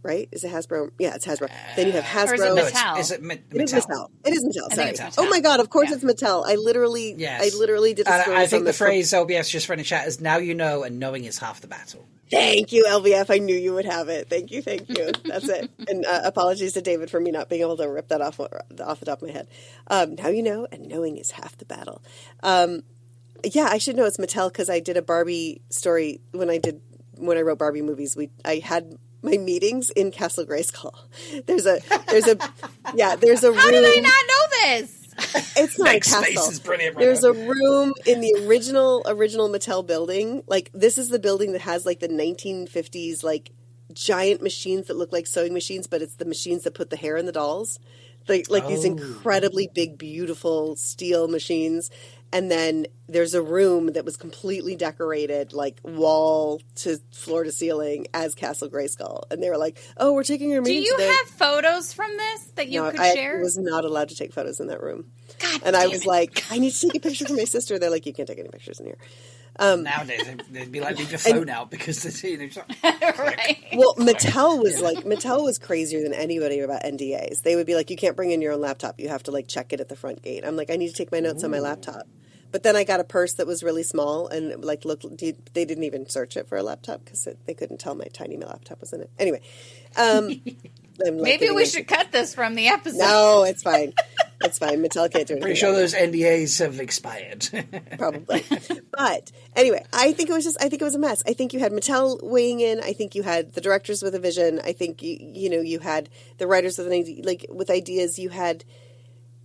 right? Is it Hasbro? Yeah, it's Hasbro. Then you have Hasbro. Or is it Mattel? It is Mattel. It is Mattel. Sorry. It's Mattel. Oh my God! Of course it's Mattel. I literally did. I think the phrase LBS just for in the chat is "Now you know, and knowing is half the battle." Thank you, LVF. I knew you would have it. Thank you. That's it. And apologies to David for me not being able to rip that off the top of my head. Now you know, and knowing is half the battle. Yeah, I should know it's Mattel because I did a Barbie story when I wrote Barbie movies. I had my meetings in Castle Grayskull. There's a How room. did I not know this? It's not a Next castle. space is brilliant. There's a room in the original Mattel building. Like, this is the building that has like the 1950s like giant machines that look like sewing machines, but it's the machines that put the hair in the dolls. Like these incredibly big, beautiful steel machines. And then there's a room that was completely decorated, like wall to floor to ceiling, as Castle Grayskull. And they were like, "Oh, we're taking your meeting Do you today." have photos from this that you could share? I was not allowed to take photos in that room. God and I damn was it. like, "I need to take a picture for my sister." They're like, "You can't take any pictures in here." Nowadays, they'd be like, leave your phone out because Right. Well, Mattel was crazier than anybody about NDAs. They would be like, "You can't bring in your own laptop. You have to like check it at the front gate." I'm like, "I need to take my notes on my laptop." But then I got a purse that was really small, and like, they didn't even search it for a laptop because they couldn't tell my tiny laptop was in it. Anyway, Maybe we should cut this from the episode. No, it's fine. It's fine. Mattel can't do anything. Pretty sure those NDAs have expired. Probably. But anyway, I think it was a mess. I think you had Mattel weighing in. I think you had the directors with a vision. I think you had the writers with with ideas. You had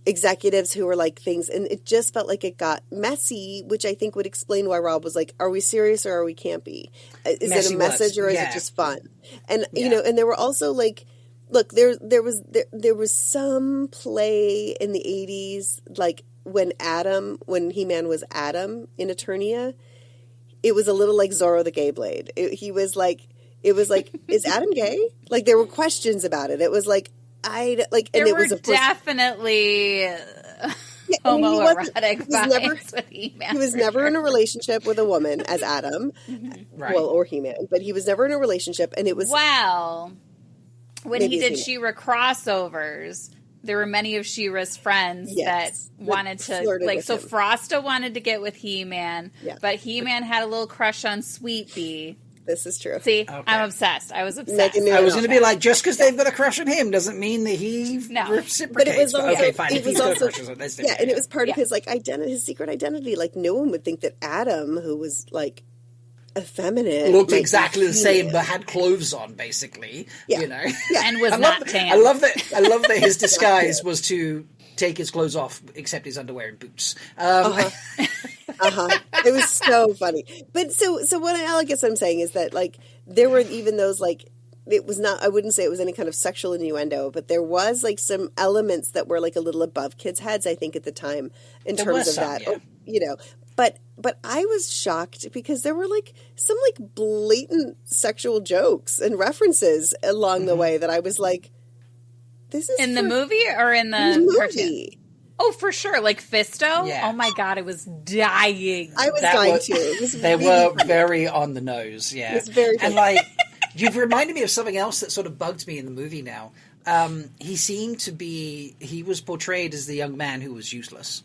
executives who were like things, and it just felt like it got messy, which I think would explain why Rob was like, "Are we serious or are we campy? Is it a message or is it just fun?" And and there were also like, look, there was some play in the 80s, like when He-Man was Adam in Eternia. It was a little like Zorro the Gay Blade. It was like, is Adam gay? Like, there were questions about it. It was like, There were definitely homoerotic vibes with He-Man. He was never in a relationship with a woman as Adam, Right. well, or He-Man, but he was never in a relationship, and it was when he did She-Ra crossovers, there were many of She-Ra's friends that wanted to, like, so him. Frosta wanted to get with He-Man, but He-Man had a little crush on Sweet Bee. This is true. See, okay. I'm obsessed. I was obsessed. I was going to be like, just because they've got a crush on him doesn't mean that he reciprocates. But it was also, okay, fine. It was also, and it was part of his like identity, his secret identity. Like, no one would think that Adam, who was like effeminate, looked exactly the same but had clothes on, basically. Yeah. You know, and was not tan. I love that his disguise was to take his clothes off, except his underwear and boots. It was so funny. But so what I guess I'm saying is that like there were even those like, it was not, I wouldn't say it was any kind of sexual innuendo, but there was like some elements that were like a little above kids' heads, I think, at the time in terms of that. Yeah. You know, but I was shocked because there were like some like blatant sexual jokes and references along the way that I was like, this is in the movie or in the cartoon? Oh, for sure. Like Fisto? Yeah. Oh my God, I was dying. I was dying too. They were very on the nose, yeah. It was very and like, you've reminded me of something else that sort of bugged me in the movie now. He was portrayed as the young man who was useless.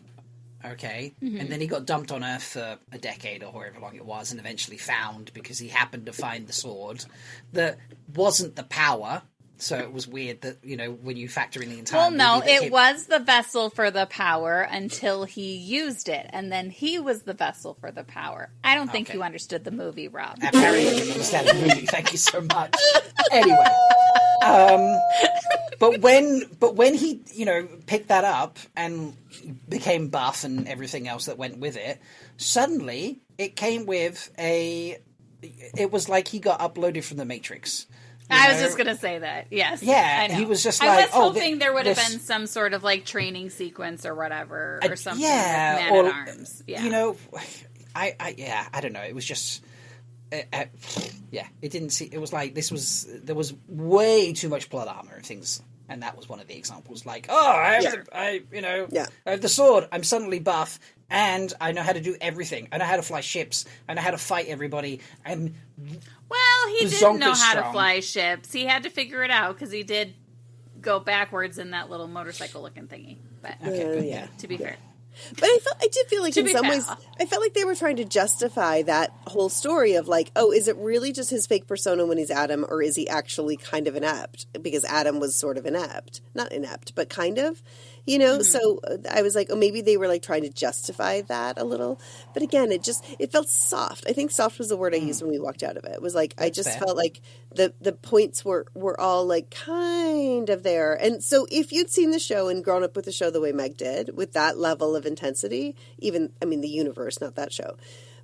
Okay? Mm-hmm. And then he got dumped on Earth for a decade or however long it was and eventually found, because he happened to find the sword that wasn't the power. So it was weird that, you know, when you factor in the entire movie... Well, no, it was the vessel for the power until he used it, and then he was the vessel for the power. I don't think you understood the movie, Rob. Apparently I didn't understand the movie. Thank you so much. Anyway. But when he, you know, picked that up and became buff and everything else that went with it, suddenly it came with it was like he got uploaded from the Matrix. I was just going to say that. Yes. Yeah. I know. He was just like, I was hoping there would have been some sort of like training sequence or whatever or something. Yeah. With Man at Arms. Yeah. You know, I don't know. It was just, it didn't see, it was like there was way too much plot armor and things. And that was one of the examples. Like, I have the sword. I'm suddenly buff, and I know how to do everything. I know how to fly ships. I know how to fight everybody. He didn't know how to fly ships. He had to figure it out because he did go backwards in that little motorcycle-looking thingy. But to be fair. But I did feel like in some ways, I felt like they were trying to justify that whole story of like, oh, is it really just his fake persona when he's Adam, or is he actually kind of inept? Because Adam was sort of inept. Not inept, but kind of. you know? So I was like, oh, maybe they were like trying to justify that a little. But again, it felt soft. I think soft was the word I used when we walked out of it. It was like, I just felt like the points were all like kind of there. And so if you'd seen the show and grown up with the show the way Meg did, with that level of intensity, even, I mean, the universe, not that show,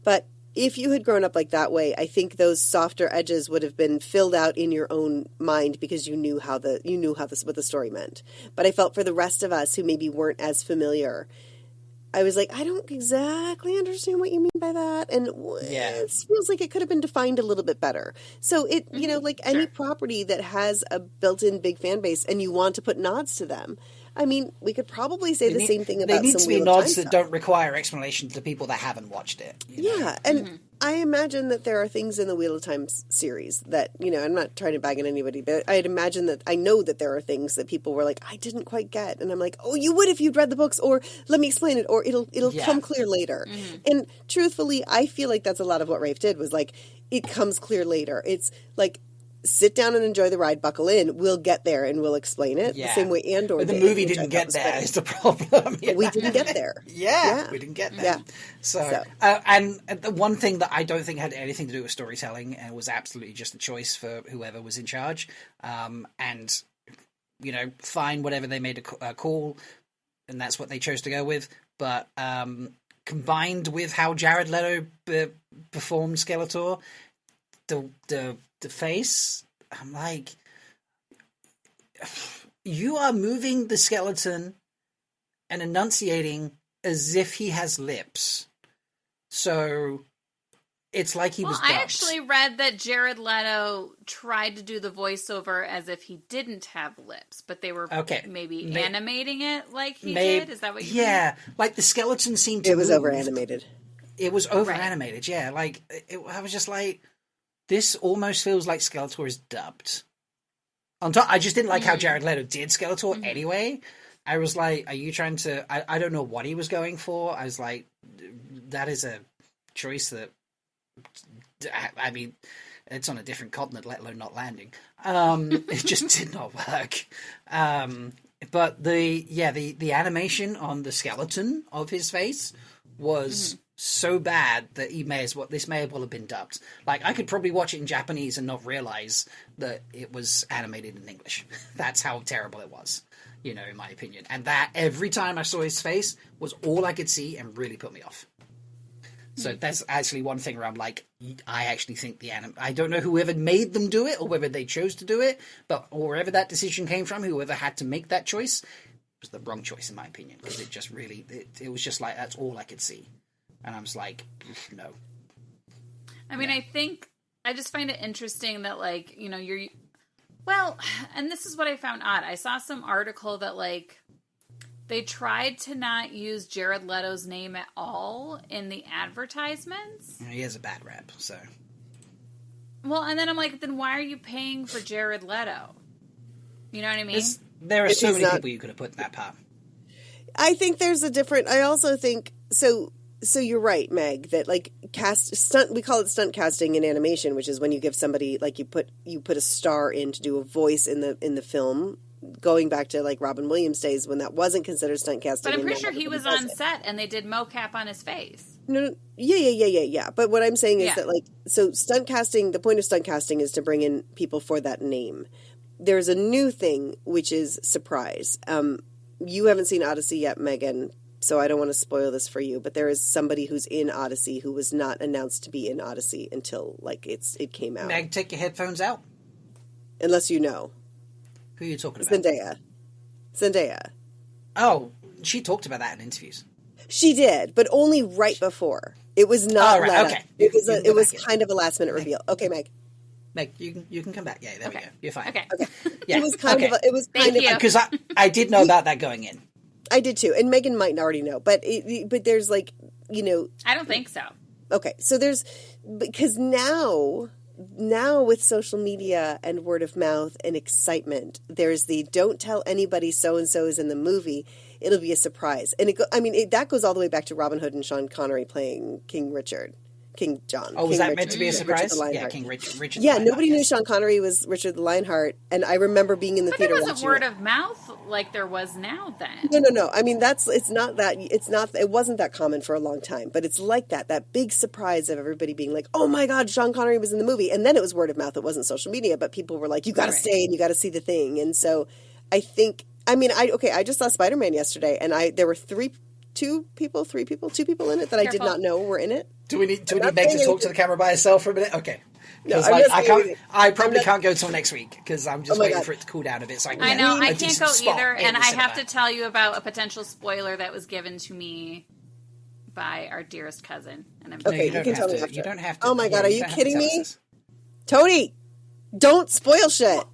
but if you had grown up like that way, I think those softer edges would have been filled out in your own mind because you knew what the story meant. But I felt for the rest of us who maybe weren't as familiar, I was like, I don't exactly understand what you mean by that. And it feels like it could have been defined a little bit better. So it, you know, like any property that has a built-in big fan base and you want to put nods to them, I mean, we could probably say the same thing about some They need to be Wheel of Time nods that stuff. don't require explanation to people that haven't watched it. You know? Yeah, and I imagine that there are things in the Wheel of Time series that, you know, I'm not trying to bag on anybody, but I'd imagine that I know that there are things that people were like, I didn't quite get. And I'm like, oh, you would if you'd read the books, or let me explain it, or it'll come clear later. And truthfully, I feel like that's a lot of what Rafe did, was like, it comes clear later. It's like, sit down and enjoy the ride, buckle in. We'll get there and we'll explain it the same way Andor but the did, movie which I didn't thought get was there great. is the problem. But we didn't get there. We didn't get there. Yeah. So. And the one thing that I don't think had anything to do with storytelling and was absolutely just a choice for whoever was in charge. And, you know, fine, whatever they made a call, and that's what they chose to go with. But combined with how Jared Leto performed Skeletor, the face, I'm like, you are moving the skeleton and enunciating as if he has lips. So it's like he was dubbed. I actually read that Jared Leto tried to do the voiceover as if he didn't have lips, but they were maybe animating it like he did. Is that what you mean? Like the skeleton seemed to It was move. over-animated. It was over-animated, yeah. Like, I was just like, this almost feels like Skeletor is dubbed. On top, I just didn't like how Jared Leto did Skeletor anyway. I was like, are you trying to... I don't know what he was going for. I was like, that is a choice that... I mean, it's on a different continent, let alone not landing. It just did not work. But the animation on the skeleton of his face was... so bad that this may as well have been dubbed. Like, I could probably watch it in Japanese and not realize that it was animated in English. That's how terrible it was, you know, in my opinion. And that, every time I saw his face, was all I could see and really put me off. So that's actually one thing where I'm like, I actually think I don't know whoever made them do it or whether they chose to do it, but wherever that decision came from, whoever had to make that choice was the wrong choice in my opinion, because it just really, it was just like, that's all I could see. And I was like, no. I mean, I just find it interesting that, like, you know, and this is what I found odd. I saw some article that, like, they tried to not use Jared Leto's name at all in the advertisements. He has a bad rap, so. Well, and then I'm like, then why are you paying for Jared Leto? You know what I mean? There are so many people you could have put in that part. I think there's I also think, so you're right, Meg, that like we call it stunt casting in animation, which is when you give somebody, like, you put a star in to do a voice in the film, going back to like Robin Williams days when that wasn't considered stunt casting. But I'm pretty sure he was on set and they did mocap on his face. No, yeah. But what I'm saying is that, like, so stunt casting, the point of stunt casting is to bring in people for that name. There's a new thing, which is surprise. You haven't seen Odyssey yet, Megan, so I don't want to spoil this for you, but there is somebody who's in Odyssey who was not announced to be in Odyssey until, like, it came out. Meg, take your headphones out. Unless you know. Who are you talking about? Zendaya. Oh, she talked about that in interviews. She did, but only right before. It was not right, okay. It was kind of a last-minute reveal. Okay, Meg. Meg, you can come back. Yeah, there we go. You're fine. Okay. Yeah. It was kind of because I did know about that going in. I did too, and Megan might already know, but there's, like, you know, I don't think so. Okay, so because now with social media and word of mouth and excitement, there's the don't tell anybody so and so is in the movie. It'll be a surprise, and that goes all the way back to Robin Hood and Sean Connery playing King King John. Oh, was King that Richard, meant to be a Richard surprise? the Yeah, Lionheart. King Richard. Yeah, the nobody Lionheart, knew yes. Sean Connery was Richard the Lionheart, and I remember being in the But theater there wasn't watching word it. of mouth like there was now then. No. I mean, it wasn't that common for a long time, but it's like that big surprise of everybody being like, oh my God, Sean Connery was in the movie. And then it was word of mouth. It wasn't social media, but people were like, you got to stay and you got to see the thing. And so I think, I just saw Spider-Man yesterday, and there were two people in it that I did not know were in it. Do we need Meg to talk to the camera by herself for a minute? Okay. No, I probably can't go till next week because I'm just waiting for it to cool down a bit. So I know I can't go either, and I have to tell you about a potential spoiler that was given to me by our dearest cousin. And I'm okay, you can tell me after. You don't have to. Oh my God, are you kidding me, Tony? Don't spoil shit.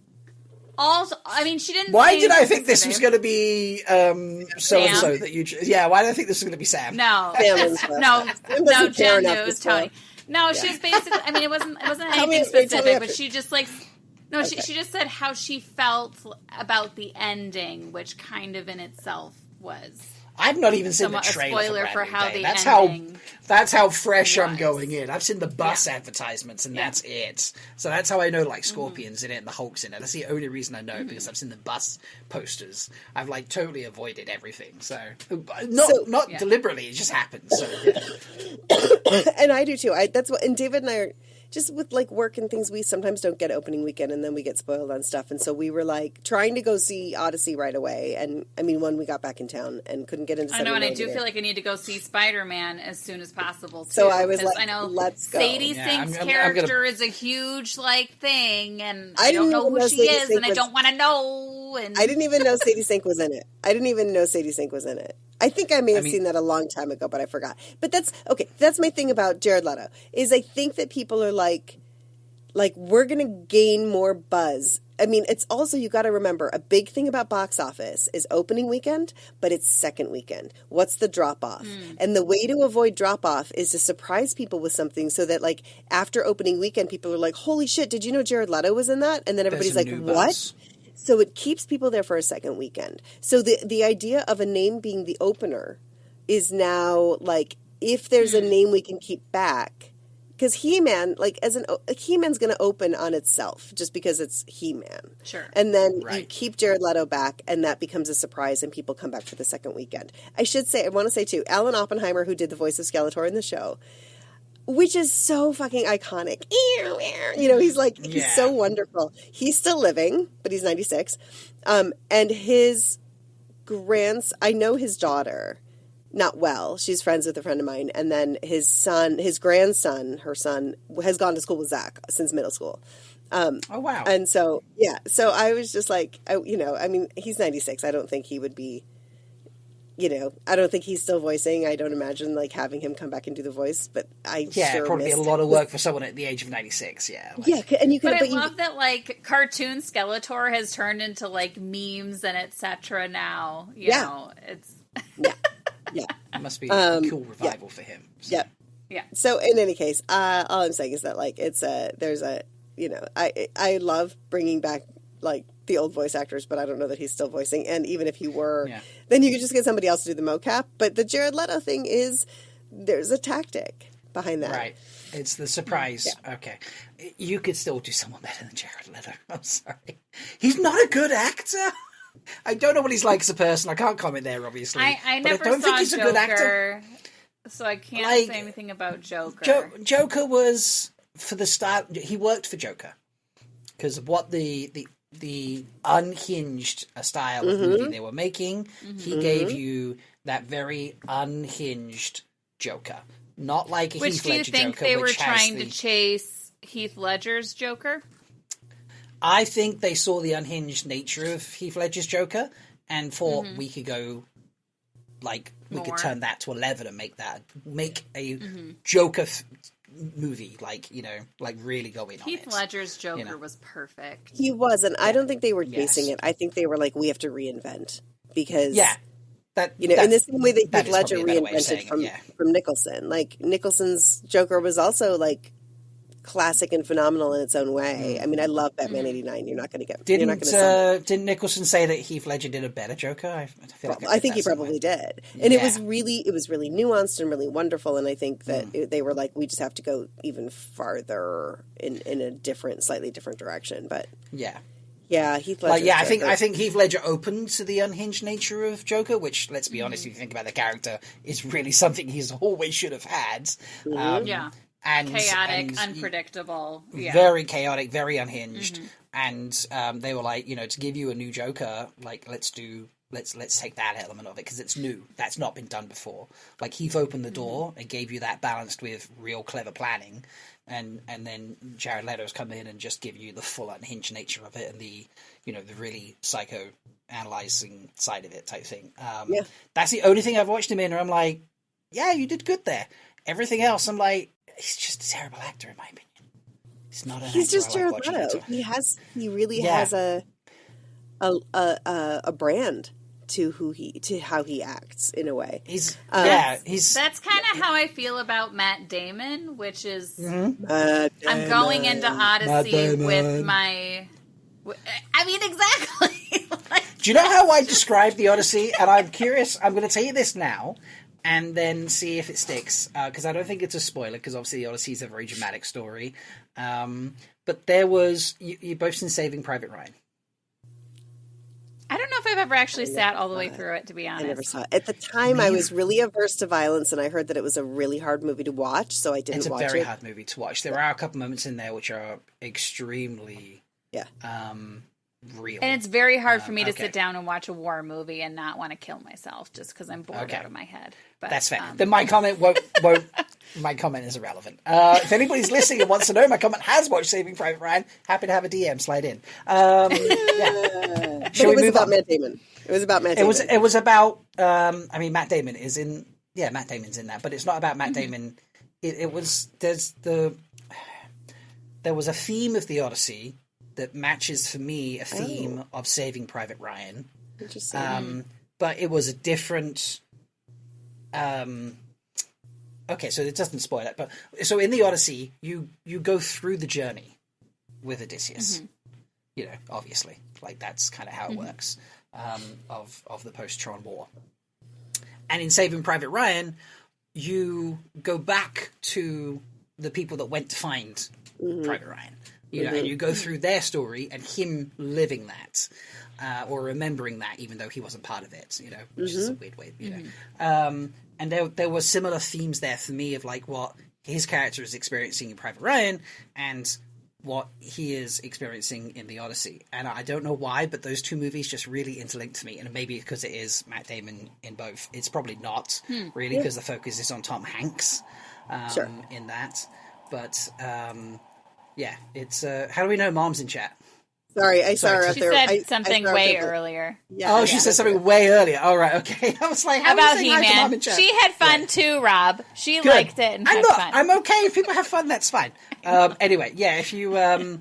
Also, I mean, she didn't. Why did I think this was going to be so and so that you? Yeah, why did I think this was going to be Sam? No, no, Jen knew it was Tony. No, she was basically. I mean, it wasn't anything specific, but she just she just said how she felt about the ending, which kind of in itself was. I've not even seen the trailer. A spoiler for how the ending. That's how fresh I'm going in. I've seen the bus advertisements, and that's it. So that's how I know, like, Scorpion's in it and the Hulk's in it. That's the only reason I know, because I've seen the bus posters. I've, like, totally avoided everything. So not deliberately, it just happens. So, yeah. And I do too. And David and I are just with like work and things. We sometimes don't get opening weekend, and then we get spoiled on stuff. And so we were like trying to go see Odyssey right away. And I mean, when we got back in town and couldn't get into. I know, and I do feel like I need to go see Spider-Man as soon as possible too. So I was like, I know let's go. Sadie Sink's character is a huge like thing, and I don't know who she is, and I don't want to know. And I didn't even know Sadie Sink was in it. I think I may have seen that a long time ago, but I forgot. But that's okay. That's my thing about Jared Leto, is I think that people are like we're going to gain more buzz. I mean, it's also, you got to remember, a big thing about box office is opening weekend, but it's second weekend. What's the drop off? And the way to avoid drop off is to surprise people with something so that like after opening weekend, people are like, holy shit, did you know Jared Leto was in that? And then everybody's like, what? So it keeps people there for a second weekend. So the idea of a name being the opener is now if there's a name we can keep back, because He-Man, He-Man's going to open on itself just because it's He-Man. Sure. And then you keep Jared Leto back, and that becomes a surprise, and people come back for the second weekend. I want to say too, Alan Oppenheimer, who did the voice of Skeletor in the show, which is so fucking iconic. You know, he's so wonderful. He's still living, but he's 96. And his I know his daughter, not well. She's friends with a friend of mine. And then his grandson, her son, has gone to school with Zach since middle school. Oh, wow. And so, so I was just like, he's 96. I don't think he would be, I don't think he's still voicing. I don't imagine having him come back and do the voice, but probably a lot of work for someone at the age of 96. Yeah. And you can. But I love that cartoon Skeletor has turned into memes and etc. Now. You know, it's It must be a cool revival for him. So. Yeah. So in any case, all I'm saying is that I love bringing back the old voice actors, but I don't know that he's still voicing. And even if he were, then you could just get somebody else to do the mocap. But the Jared Leto thing there's a tactic behind that. Right. It's the surprise. Yeah. Okay. You could still do someone better than Jared Leto. I'm sorry. He's not a good actor. I don't know what he's like as a person. I can't comment there, obviously. I never don't think he's Joker, a good actor. So I can't say anything about Joker. Joker was, for the start, he worked for Joker. Because of what the unhinged style of movie they were making, he gave you that very unhinged Joker. Not like a Heath Ledger Joker. Which do you think they were trying to chase Heath Ledger's Joker? I think they saw the unhinged nature of Heath Ledger's Joker and thought we could go, we could turn that to 11 and make a Joker movie, really go in on it. Heath Ledger's Joker was perfect. He was, and I don't think they were chasing it. I think they were we have to reinvent because in the same way that Heath Ledger reinvented from Nicholson. Nicholson's Joker was also classic and phenomenal in its own way. I mean, I love Batman '89. You're not going to get. You're not going to. Didn't Nicholson say that Heath Ledger did a better Joker? I feel like I think he probably did, and it was really nuanced and really wonderful. And I think that they were like, we just have to go even farther in a different, slightly different direction. But yeah, Heath Ledger. I think Heath Ledger opened to the unhinged nature of Joker, which, let's be honest, if you think about the character, is really something he's always should have had. And chaotic, unpredictable, very chaotic, very unhinged. And they were like, to give you a new Joker, like let's take that element of it because it's new. That's not been done before. Like Heath opened the door and gave you that balanced with real clever planning, and then Jared Leto's come in and just give you the full unhinged nature of it and the the really psycho-analyzing side of it type thing. That's the only thing I've watched him in where I'm like, yeah, you did good there. Everything else, I'm like, he's just a terrible actor in my opinion. He's not. He's just Jared Leto. He really has a brand to how he acts in a way. That's kind of how I feel about Matt Damon, which is I'm going into Odyssey with my. I mean, exactly. Do you know how I describe the Odyssey? And I'm curious. I'm going to tell you this now. And then see if it sticks, because I don't think it's a spoiler, because obviously the Odyssey is a very dramatic story. But there was... You both seen Saving Private Ryan? I don't know if I've ever actually sat all the way through it, to be honest. I never saw it. At the time, I was really averse to violence, and I heard that it was a really hard movie to watch, so I didn't watch it. It's a very hard movie to watch. There are a couple moments in there which are extremely... real. And it's very hard for me to sit down and watch a war movie and not want to kill myself just because I'm bored out of my head. But, that's fair. Then my comment won't. My comment is irrelevant. If anybody's listening and wants to know, my comment has watched Saving Private Ryan. Happy to have a DM slide in. But it was about Matt Damon. It was about Matt Damon. It was about. I mean, Matt Damon is in. Yeah, Matt Damon's in that, but it's not about Matt Damon. It was. There was a theme of the Odyssey that matches for me a theme of Saving Private Ryan. Interesting. But it was a different. Okay, so it doesn't spoil it, but so in the Odyssey, you go through the journey with Odysseus. Obviously, like that's kind of how it works of the post-Tron War. And in Saving Private Ryan, you go back to the people that went to find Private Ryan. And you go through their story and him living that, or remembering that, even though he wasn't part of it, which is a weird way, and there were similar themes there for me of like what his character is experiencing in Private Ryan and what he is experiencing in the Odyssey. And I don't know why, but those two movies just really interlinked to me. And maybe because it is Matt Damon in both. It's probably not really because the focus is on Tom Hanks in that. But it's how do we know Mom's in chat? Sorry, I saw her up there. She said something way earlier. Yeah, she said something way earlier. All right, okay. I was like, how about He-Man? She had fun too, Rob. She liked it and had fun. I'm okay if people have fun. That's fine. Anyway, if you no,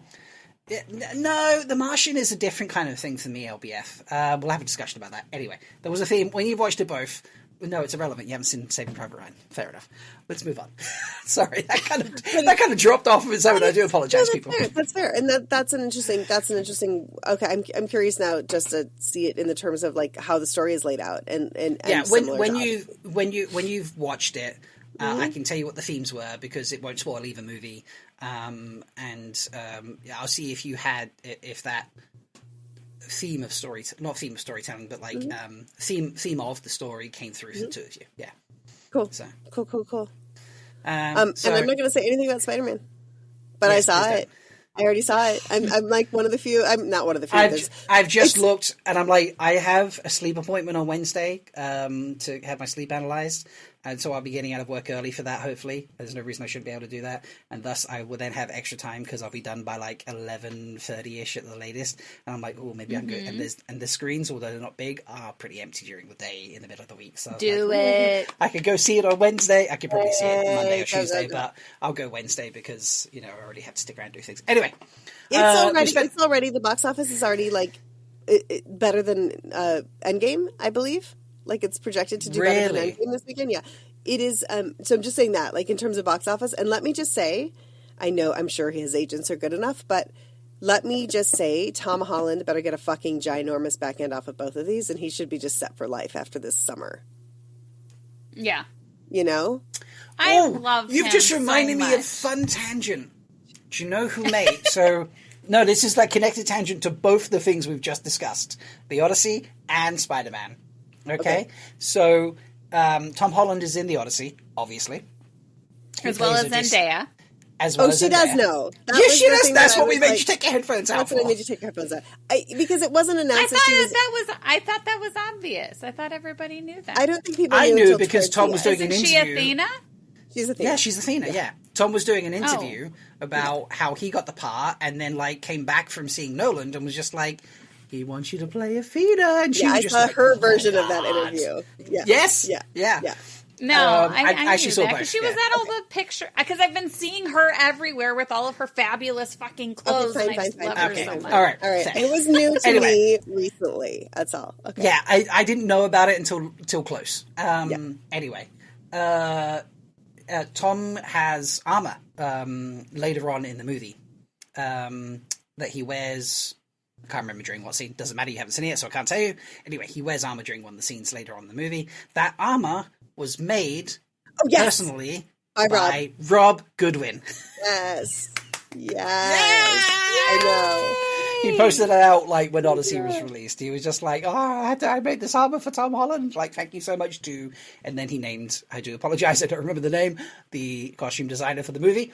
The Martian is a different kind of thing for me. LBF. We'll have a discussion about that. Anyway, there was a theme when you've watched it both. No, it's irrelevant. You haven't seen Saving Private Ryan. Fair enough. Let's move on. Sorry, that kind of dropped off of its own. I do apologize, people. That's fair, and that's an interesting. Okay, I'm curious now just to see it in the terms of like how the story is laid out and when you've watched it, I can tell you what the themes were because it won't spoil either movie. I'll see if that theme of storytelling, but like theme of the story came through for the two of you. Yeah. Cool. So. Cool. And I'm not going to say anything about Spider-Man, but I saw it. I already saw it. I'm like one of the few. I'm not one of the few. I've just looked, and I'm like, I have a sleep appointment on Wednesday to have my sleep analysed, and so I'll be getting out of work early for that. Hopefully, there's no reason I shouldn't be able to do that, and thus I will then have extra time because I'll be done by like 11:30ish at the latest. And I'm like, oh, maybe I'm good. And the screens, although they're not big, are pretty empty during the day in the middle of the week. So do it. I could go see it on Wednesday. I could probably see it Monday or Tuesday, but I'll go Wednesday because I already have to stick around and do things. Anyway, it's already the box office is already like better than Endgame, I believe. Like it's projected to do better than Endgame this weekend. Yeah, it is. So I'm just saying that, like in terms of box office, and let me just say, I'm sure his agents are good enough, but let me just say, Tom Holland better get a fucking ginormous backhand off of both of these, and he should be just set for life after this summer. Yeah. You know? I love him. You've just reminded me of fun tangent. Do you know who made? So, no, this is like connected tangent to both the things we've just discussed: The Odyssey and Spider-Man. Okay? So, Tom Holland is in The Odyssey, obviously. As well as Zendaya. As well as she Zendaya. does know. Yes, she does. That's what we made you take your headphones out That's for. what I made you take your headphones out. Because it wasn't announced I thought that was obvious. I thought everybody knew that. I don't think people I knew knew until because Tom was doing Isn't an she interview. Athena? She's Athena. Yeah, she's Athena, yeah. Tom was doing an interview about how he got the part and then, like, came back from seeing Nolan and was just like, he wants you to play Athena. And she was I just saw like, her oh version of God. that interview. Yeah. Yes? Yeah. No, I actually knew saw that both, because she was at all the picture. Because I've been seeing her everywhere with all of her fabulous fucking clothes. Okay, and I just love her so much. All right. It was new to me recently. That's all. Okay. Yeah, I didn't know about it until close. Anyway, Tom has armor later on in the movie that he wears. I can't remember during what scene. Doesn't matter, you haven't seen it, so I can't tell you. Anyway, he wears armor during one of the scenes later on in the movie. That armor was made personally by Rob Goodwin. Yes. I know. He posted it out like when Odyssey was released. He was just like, I made this armor for Tom Holland. Like, thank you so much to... And then he named, I do apologize, I don't remember the name, the costume designer for the movie.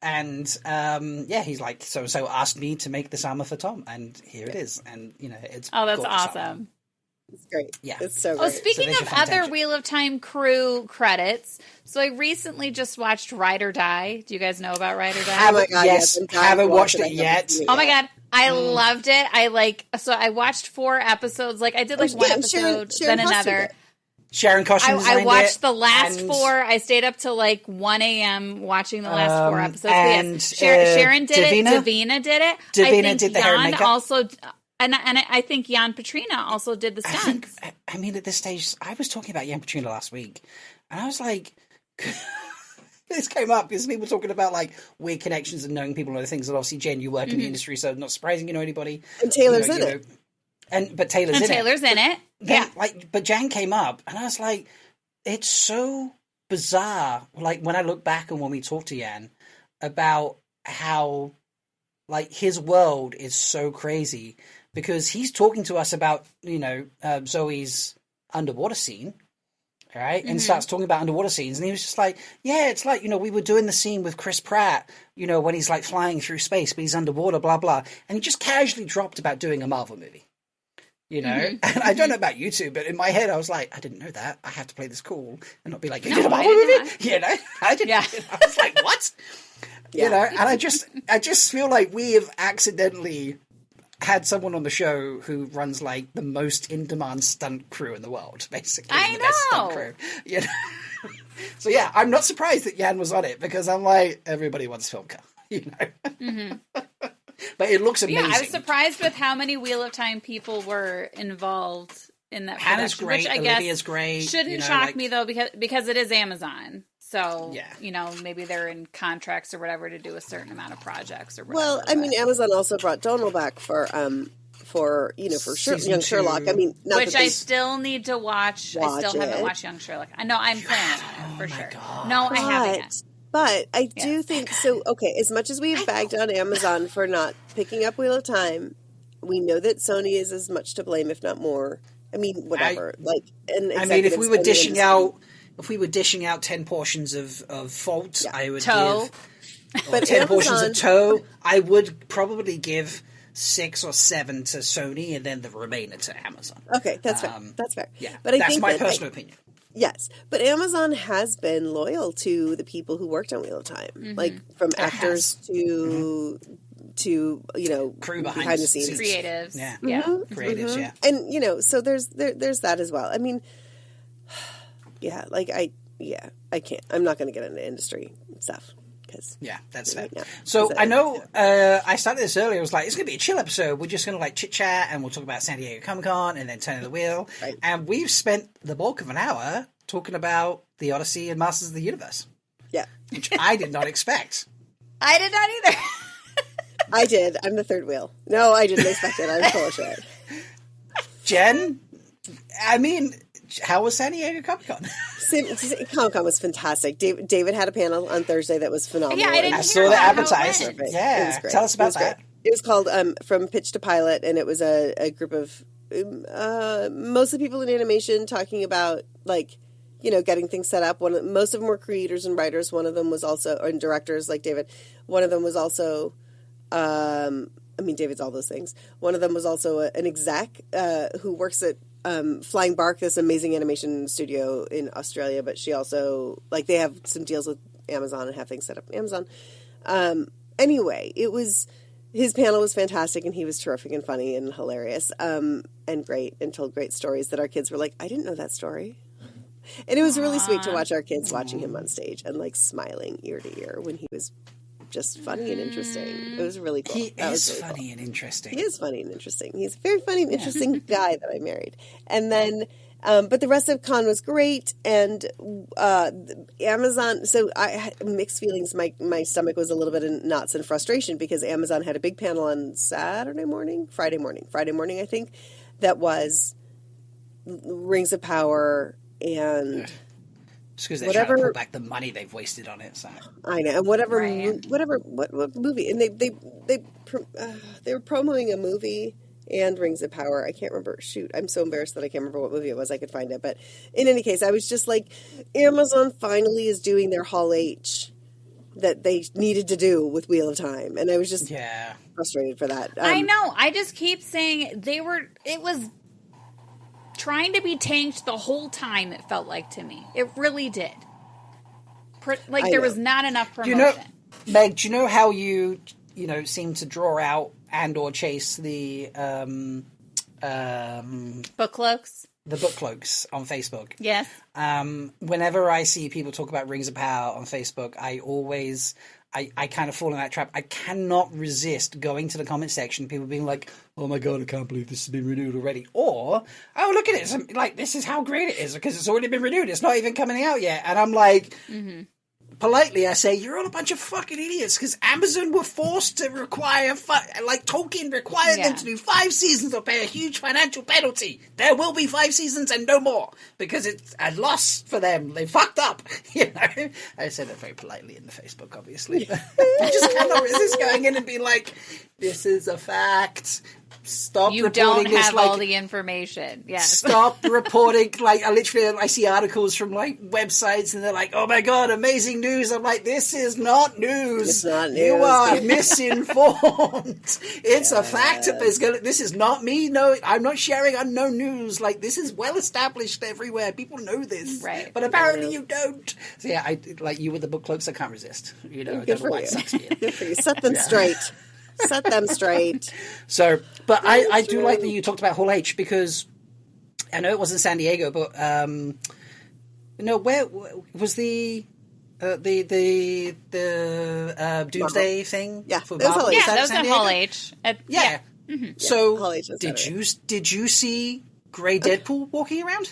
And he's like, so asked me to make this armor for Tom, and here it is. And it's that's gorgeous awesome. armor. It's great. Yeah, it's so great. Speaking of other Wheel of Time crew credits, so I recently just watched Ride or Die. Do you guys know about Ride or Die? Oh my God, yes. Haven't watched it yet. Oh my God, I loved it. I watched 4 episodes. Like I did one episode, Sharon then another. Sharon Caution I watched the last 4. I stayed up till 1 a.m. watching the last 4 episodes. And Sharon did Davina? it. Davina did it. Davina did the hair and Jan makeup. also, and I think Jan Petrina also did the stunts. I mean, at this stage, I was talking about Jan Petrina last week, and I was like, this came up because people were talking about weird connections and knowing people and other things. And obviously, Jen, you work in the industry, so not surprising you know anybody. And Taylor's in it. But Taylor's in it. Yeah. But Jan came up, and I was like, it's so bizarre. Like, when I look back and when we talked to Jan about how, his world is so crazy because he's talking to us about, Zoe's underwater scene, right? And starts talking about underwater scenes. And he was just like, yeah, it's we were doing the scene with Chris Pratt, when he's flying through space, but he's underwater, blah, blah. And he just casually dropped about doing a Marvel movie. And I don't know about you two, but in my head, I was like, I didn't know that. I have to play this cool and not be like, you did a Marvel movie? I didn't. Yeah. I was like, what? And I just feel like we have accidentally had someone on the show who runs the most in-demand stunt crew in the world, basically. I know. Best stunt crew. So yeah, I'm not surprised that Jan was on it because I'm like, everybody wants film car, But it looks amazing. Yeah, I was surprised with how many Wheel of Time people were involved in that Hannah's production, great, which I Olivia's guess great. Shouldn't shock me though, because it is Amazon. So yeah. Maybe they're in contracts or whatever to do a certain amount of projects or whatever. Well, I mean, Amazon also brought Donald back for Young Sherlock. I mean, which I still need to watch. I still haven't watched Young Sherlock. I know I'm planning on it for sure. God. No, I haven't yet. But I do think so. Okay, as much as we've bagged on Amazon for not picking up Wheel of Time, we know that Sony is as much to blame, if not more. I mean, whatever. If we were dishing out 10 portions of fault, I would give. But 10 Amazon, portions of toe, I would probably give 6 or 7 to Sony, and then the remainder to Amazon. Okay, that's fair. That's fair. Yeah, but I that's think my personal opinion. Yes, but Amazon has been loyal to the people who worked on Wheel of Time, from actors to crew behind the scenes, creatives, creatives, yeah, and so there's that as well. I mean, I can't. I'm not going to get into industry stuff. That's fair. So I know I started this earlier. I was like, it's going to be a chill episode. We're just going to chit chat and we'll talk about San Diego Comic-Con and then turning the wheel. Right. And we've spent the bulk of an hour talking about The Odyssey and Masters of the Universe. Yeah. Which I did not expect. I did not either. I did. I'm the third wheel. No, I didn't expect it. I'm full of shit. Jen, I mean, how was San Diego Comic-Con? Comic-Con was fantastic. David had a panel on Thursday that was phenomenal. Yeah, I didn't I hear saw the about how it advertisement. went. Yeah, It was great. tell us about that. It was called From Pitch to Pilot, and it was a group of mostly people in animation talking about, like, you know, getting things set up. Most of them were creators and writers. One of them was also, and directors like David. One of them was also, David's all those things. One of them was also an exec who works at Flying Bark, this amazing animation studio in Australia, but she also, like, they have some deals with Amazon and have things set up on Amazon. Anyway, his panel was fantastic, and he was terrific and funny and hilarious, and great, and told great stories that our kids were like, I didn't know that story. And it was really sweet to watch our kids watching him on stage and, like, smiling ear to ear when he was just funny and interesting. It was really cool. He is funny and interesting. He is funny and interesting. He's a very funny and interesting guy that I married. And then, but the rest of con was great. And Amazon, so I had mixed feelings. My stomach was a little bit in knots and frustration because Amazon had a big panel on Friday morning, I think, that was Rings of Power and... Just because they're trying to pull back the money they've wasted on it. So. I know, and what movie? And they were promoting a movie and Rings of Power. I can't remember. Shoot, I'm so embarrassed that I can't remember what movie it was. I could find it, but in any case, I was just like, Amazon finally is doing their Hall H that they needed to do with Wheel of Time, and I was just frustrated for that. I know. I just keep saying it was trying to be tanked the whole time, it felt like to me. It really did. There was not enough promotion. Meg, do you know how you seem to draw out and or chase the book cloaks? The book cloaks on Facebook. Yes. Whenever I see people talk about Rings of Power on Facebook, I kind of fall in that trap. I cannot resist going to the comment section, people being like, oh my God, I can't believe this has been renewed already. Or, oh, look at it. Like, this is how great it is because it's already been renewed. It's not even coming out yet. And I'm like, politely, I say, you're all a bunch of fucking idiots because Amazon were forced to require, like Tolkien required them to do 5 seasons or pay a huge financial penalty. There will be 5 seasons and no more because it's a loss for them. They fucked up. I said that very politely in the Facebook, obviously. I just cannot resist going in and being like, this is a fact. Stop you reporting don't this, have like, all the information. Yes. Stop reporting. Like, I see articles from like websites and they're like, oh my God, amazing news. I'm like, this is not news. It's not news. You are misinformed. It's a fact that this is not me. No, I'm not sharing unknown news. Like, this is well established everywhere. People know this. Right. But apparently you don't. So yeah, I like you with the book cloaks. I can't resist. I don't know why it sucks me in. Good for you. Set them straight. Set them straight. So, but I do like that you talked about Hall H because I know it wasn't San Diego, but where was the Doomsday thing? Yeah, for that was Hall H. Yeah, that was at Hall H. Yeah. Mm-hmm. So, Hall H did you see Grey Deadpool walking around?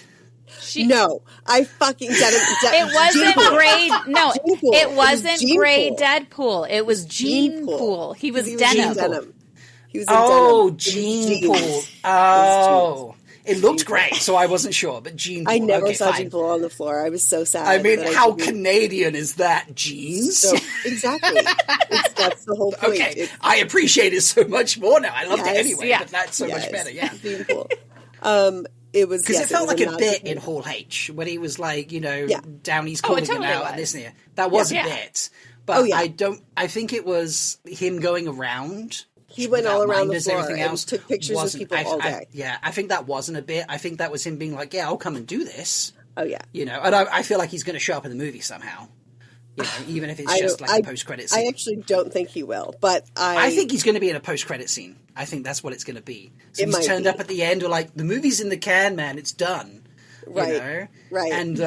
No, I fucking said it wasn't Grey. No, it wasn't Gene Grey Pool. Deadpool. It was Gene Pool. He was denim. He was in denim. Gene Pool. Oh. It looked great, so I wasn't sure. But Gene Pool. I never saw fine. Gene Pool on the floor. I was so sad. I mean, how Canadian is that, jeans? So, exactly. That's the whole point. Okay, I appreciate it so much more now. I loved it anyway, yeah. but that's so much better, yeah. Gene Pool. It was because it felt like a bit in Hall H when he was like, Downey's calling him out and this and that. That was a bit, but I think it was him going around. He went all around the floor everything else and took pictures of people all day. I think that wasn't a bit. I think that was him being like, yeah, I'll come and do this. Oh yeah, and I feel like he's going to show up in the movie somehow. Even if it's just like a post-credit scene. I actually don't think he will, but I think he's going to be in a post-credit scene. I think that's what it's going to be. So he's turned up at the end, or like, the movie's in the can, man, it's done. Right. Right. And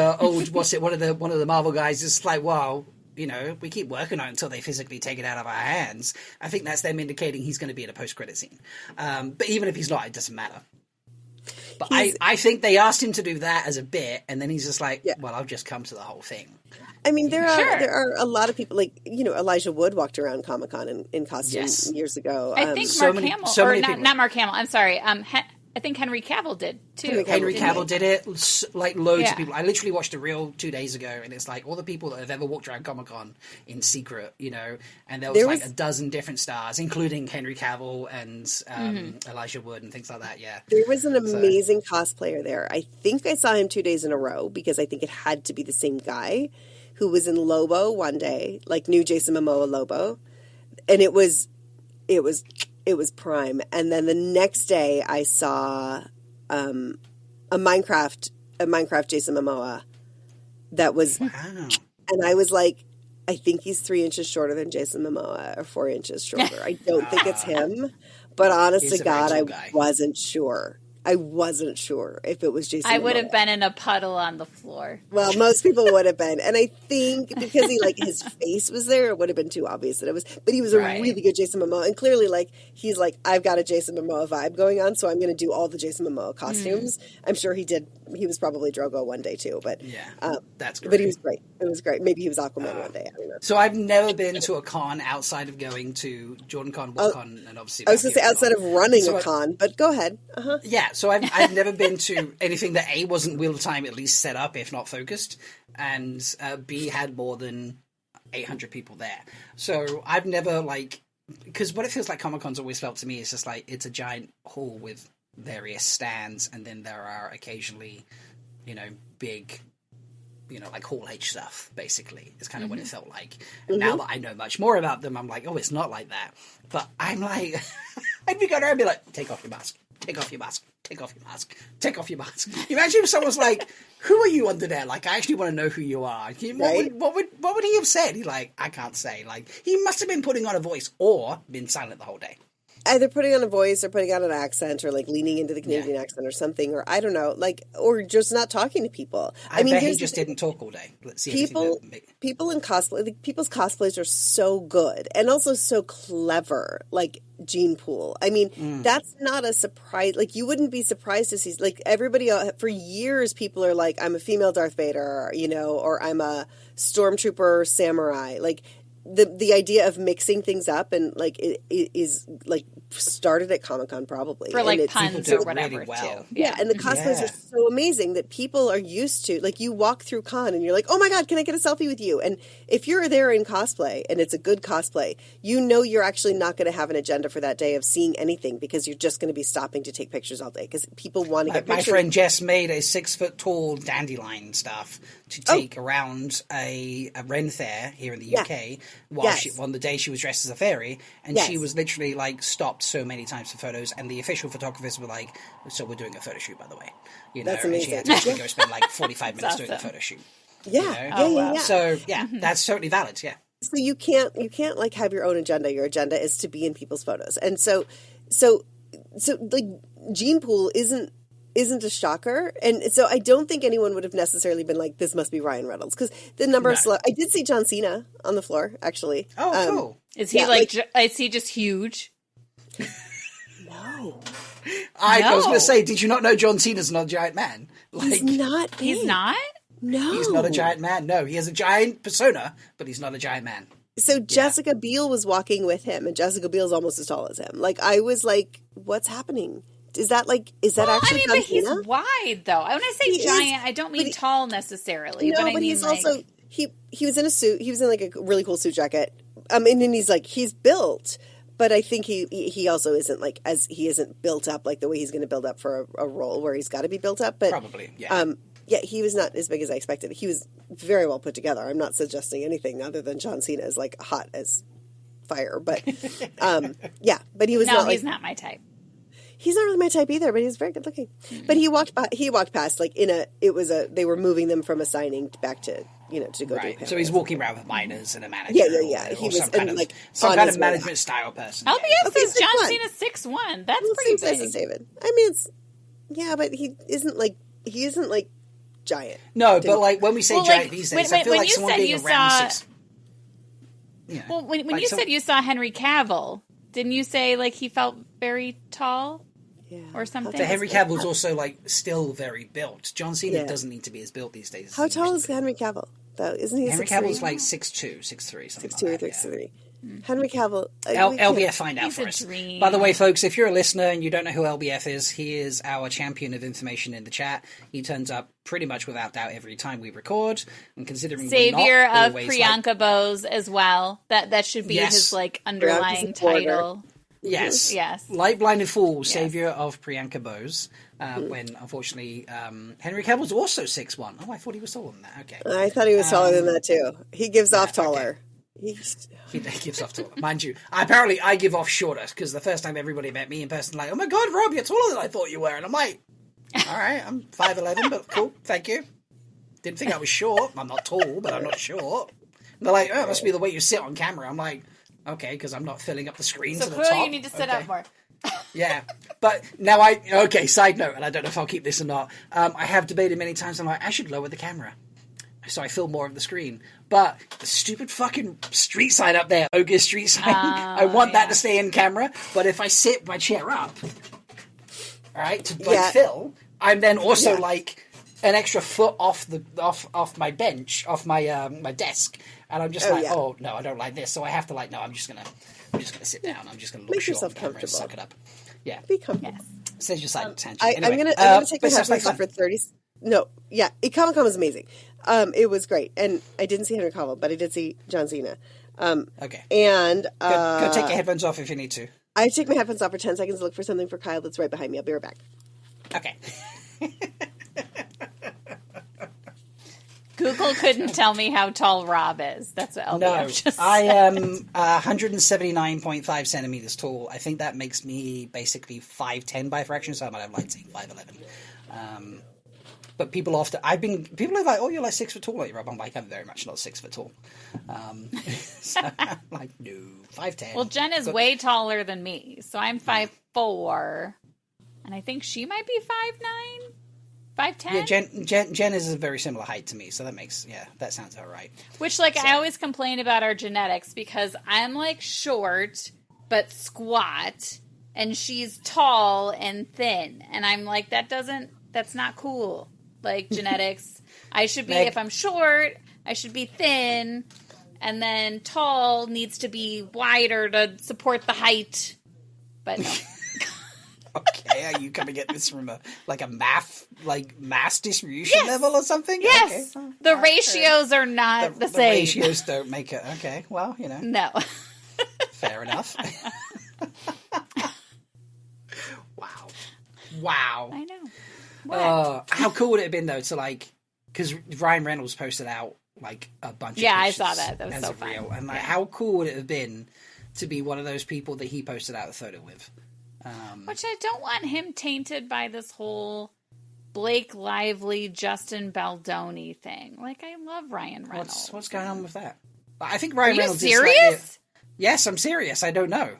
what's it? One of the Marvel guys is like, wow, we keep working on it until they physically take it out of our hands. I think that's them indicating he's going to be in a post-credit scene. But even if he's not, it doesn't matter. But I think they asked him to do that as a bit, and then he's just like, well, I'll just come to the whole thing. I mean, there Sure. are a lot of people, like, Elijah Wood walked around Comic-Con in costume Yes. years ago. I think so Mark many- Hamill, so or many not, people. not Mark Hamill. I'm sorry. I think Henry Cavill did too. Henry didn't Cavill did it, like loads Yeah. of people. I literally watched a reel 2 days ago, and it's like all the people that have ever walked around Comic-Con in secret, and there was a dozen different stars, including Henry Cavill and Elijah Wood and things like that, yeah. There was an amazing cosplayer there. I think I saw him 2 days in a row because I think it had to be the same guy who was in Lobo one day, like new Jason Momoa Lobo. And it was prime. And then the next day I saw a Minecraft Jason Momoa that was, Wow. and I was like, I think he's 3 inches shorter than Jason Momoa, or 4 inches shorter. I don't think it's him, but honest He's to a very God, tall I guy. wasn't sure. I wasn't sure if it was Jason I would Momoa. have been in a puddle on the floor. Well, most people would have been, and I think because he his face was there, it would have been too obvious that it was. But he was a Right. really good Jason Momoa, and clearly, he's like, I've got a Jason Momoa vibe going on, so I'm going to do all the Jason Momoa costumes. I'm sure he did. He was probably Drogo one day too, but Yeah, that's great. But he was great. It was great. Maybe he was Aquaman one day. I don't know. So I've never been to a con outside of going to JordanCon, WorldCon, and obviously I was going to say outside of running So a con, but go ahead. Yeah, so I've never been to anything that A, wasn't Wheel of Time at least set up, if not focused, and B, had more than 800 people there. So I've never, because what it feels like Comic-Con's always felt to me is just like it's a giant hall with various stands, and then there are occasionally, big, like Hall H stuff, basically, is kind of what it felt like. And now that I know much more about them, I'm like, oh, it's not like that. But I'm like, I'd be going around and be like, take off your mask, take off your mask, take off your mask, take off your mask. Imagine if someone's like, who are you under there? Like, I actually want to know who you are. What would he have said? He's like, I can't say. Like, he must have been putting on a voice or been silent the whole day. Either putting on a voice or putting on an accent or leaning into the Canadian accent or something, or I don't know, or just not talking to people. I mean, bet he just didn't talk all day. Let's see. People in cosplay, people's cosplays are so good and also so clever. Like Gene Pool. I mean, that's not a surprise. You wouldn't be surprised to see, everybody for years, people are like, I'm a female Darth Vader, or I'm a stormtrooper samurai. The idea of mixing things up and it is started at Comic-Con probably For and puns or whatever really well. too. Yeah, and the cosplays are so amazing that people are used to. You walk through con and you're like, oh my God, can I get a selfie with you? And if you're there in cosplay and it's a good cosplay, you're actually not going to have an agenda for that day of seeing anything because you're just going to be stopping to take pictures all day because people want to get My pictures. friend Jess made a 6-foot-tall dandelion staff to take around a Ren fair here in the UK on the day she was dressed as a fairy, and she was literally stopped so many times for photos, and the official photographers were like, so we're doing a photo shoot, by the way. That's and amazing. she had to actually go spend 45 minutes doing a awesome. photo shoot. Yeah. So that's totally valid, yeah. So you can't have your own agenda. Your agenda is to be in people's photos. And so Gene Pool isn't a shocker. And so I don't think anyone would have necessarily been like, this must be Ryan Reynolds. Because the number of I did see John Cena on the floor, actually. Oh, cool. Is he is he just huge? No. I was going to say, did you not know John Cena's not a giant man? He's not big. He's not? No. He's not a giant man. No, he has a giant persona, but he's not a giant man. So Jessica Biel was walking with him, and Jessica Biel's almost as tall as him. I was like, what's happening? Is that actually John but he's Cena? wide though. When I say giant, I don't mean tall necessarily. No, but I mean, he's also he was in a suit. He was in a really cool suit jacket. And then he's built, but I think he also isn't he isn't built up the way he's going to build up for a role where he's got to be built up. But Probably, yeah. He was not as big as I expected. He was very well put together. I'm not suggesting anything other than John Cena is hot as fire, but but he was not. He's not my type. He's not really my type either, but he's very good looking. Mm-hmm. But he walked past they were moving them from a signing back to to go do. So he's walking around with minors and a manager. Yeah. He was some kind of management style person. LBS says John Cena 6'1". That's pretty big. Says David. I mean, but he isn't giant. No, but when we say giant these days, I feel like someone being around 6. Yeah. Well, when you said you saw Henry Cavill, didn't you say he felt very tall? Yeah. Or something. So Henry Cavill is also still very built. John Cena doesn't need to be as built these days. How tall is Henry Cavill? Isn't he Henry 6'3"? Cavill's like 6'2", 6'3", something 6'2" or like that. 6'3". Henry Cavill. LBF, find out He's for a us. dream. By the way, folks, if you're a listener and you don't know who LBF is, he is our champion of information in the chat. He turns up pretty much without doubt every time we record. And considering Savior we're not of always, Priyanka Bose as well. That should be his like underlying title. Yes. Yes. Light Blinded Fool, Savior of Priyanka Bose. When, unfortunately, Henry Cavill's also 6'1". Oh, I thought he was taller than that. Okay. I thought he was taller than that, too. He gives off taller. Okay. He gives off taller. Mind you, apparently I give off shorter, because the first time everybody met me in person, like, oh my god, Rob, you're taller than I thought you were. And I'm like, all right, I'm 5'11", but cool, thank you. Didn't think I was short. I'm not tall, but I'm not short. And they're like, oh, it must be the way you sit on camera. I'm like, okay, because I'm not filling up the screen to the clearly top. you need to sit up more. Yeah, but now side note, and I don't know if I'll keep this or not, I have debated many times, I'm like, I should lower the camera so I fill more of the screen. But the stupid fucking street sign up there, Ogre street sign, I want that to stay in camera, but if I sit my chair up, all right, to fill, I'm then also like an extra foot off my bench, off my my desk, and I'm just oh no, I don't like this, so I have to like, no, I'm just gonna sit down. I'm just gonna look Make yourself short comfortable. Suck it up. Yeah, Be comfortable. Yes. Says your side tangent. I'm Anyway, gonna take my but headphones off for 30. No, yeah, Comic-Con was amazing. It was great, and I didn't see Henry Cavill, but I did see John Cena. Okay, and go take your headphones off if you need to. I take my headphones off for 10 seconds to look for something for Kyle that's right behind me. I'll be right back. Okay. Google couldn't tell me how tall Rob is. That's what LBF just said. I am 179.5 centimeters tall. I think that makes me basically 5'10" by fraction, so I might have like say 5'11". But people are like, oh, you're like 6 foot tall, aren't you, Rob? I'm like, I'm very much not 6 foot tall. So I'm like, no, 5'10". Well, Jenn is way taller than me, so I'm 5'4", and I think she might be 5'9". 5'10"? Yeah, Jenn is a very similar height to me, so that sounds all right. Which, I always complain about our genetics because I'm, short but squat, and she's tall and thin. And I'm like, that's not cool. Genetics. I should be, if I'm short, I should be thin, and then tall needs to be wider to support the height. But no. Okay, are you coming at this from a mass distribution level or something? Yes, okay. The ratios are not the same. The ratios don't make it. Okay, well, No. Fair enough. Wow. I know. What? How cool would it have been though to because Ryan Reynolds posted out a bunch of pictures. I saw that. That was so fun. Real. And how cool would it have been to be one of those people that he posted out the photo with? Which I don't want him tainted by this whole Blake Lively, Justin Baldoni thing. I love Ryan Reynolds. What's going on with that? I think Ryan Reynolds is serious? Yes, I'm serious. I don't know.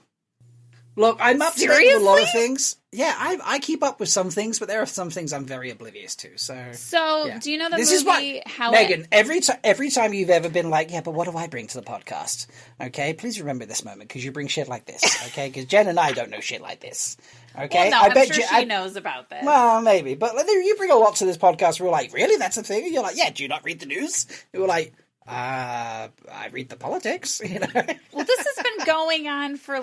Look, I'm up to date with a lot of things. Yeah, I keep up with some things, but there are some things I'm very oblivious to. So do you know the this movie? Is what, Megan, every time you've ever been like, yeah, but what do I bring to the podcast? Okay, please remember this moment because you bring shit like this. Okay, because Jen and I don't know shit like this. Okay, well, no, I'm sure she knows about this. Well, maybe, but you bring a lot to this podcast. We're like, really? That's a thing? And you're like, yeah. Do you not read the news? And we're like, I read the politics, Well, this has been going on for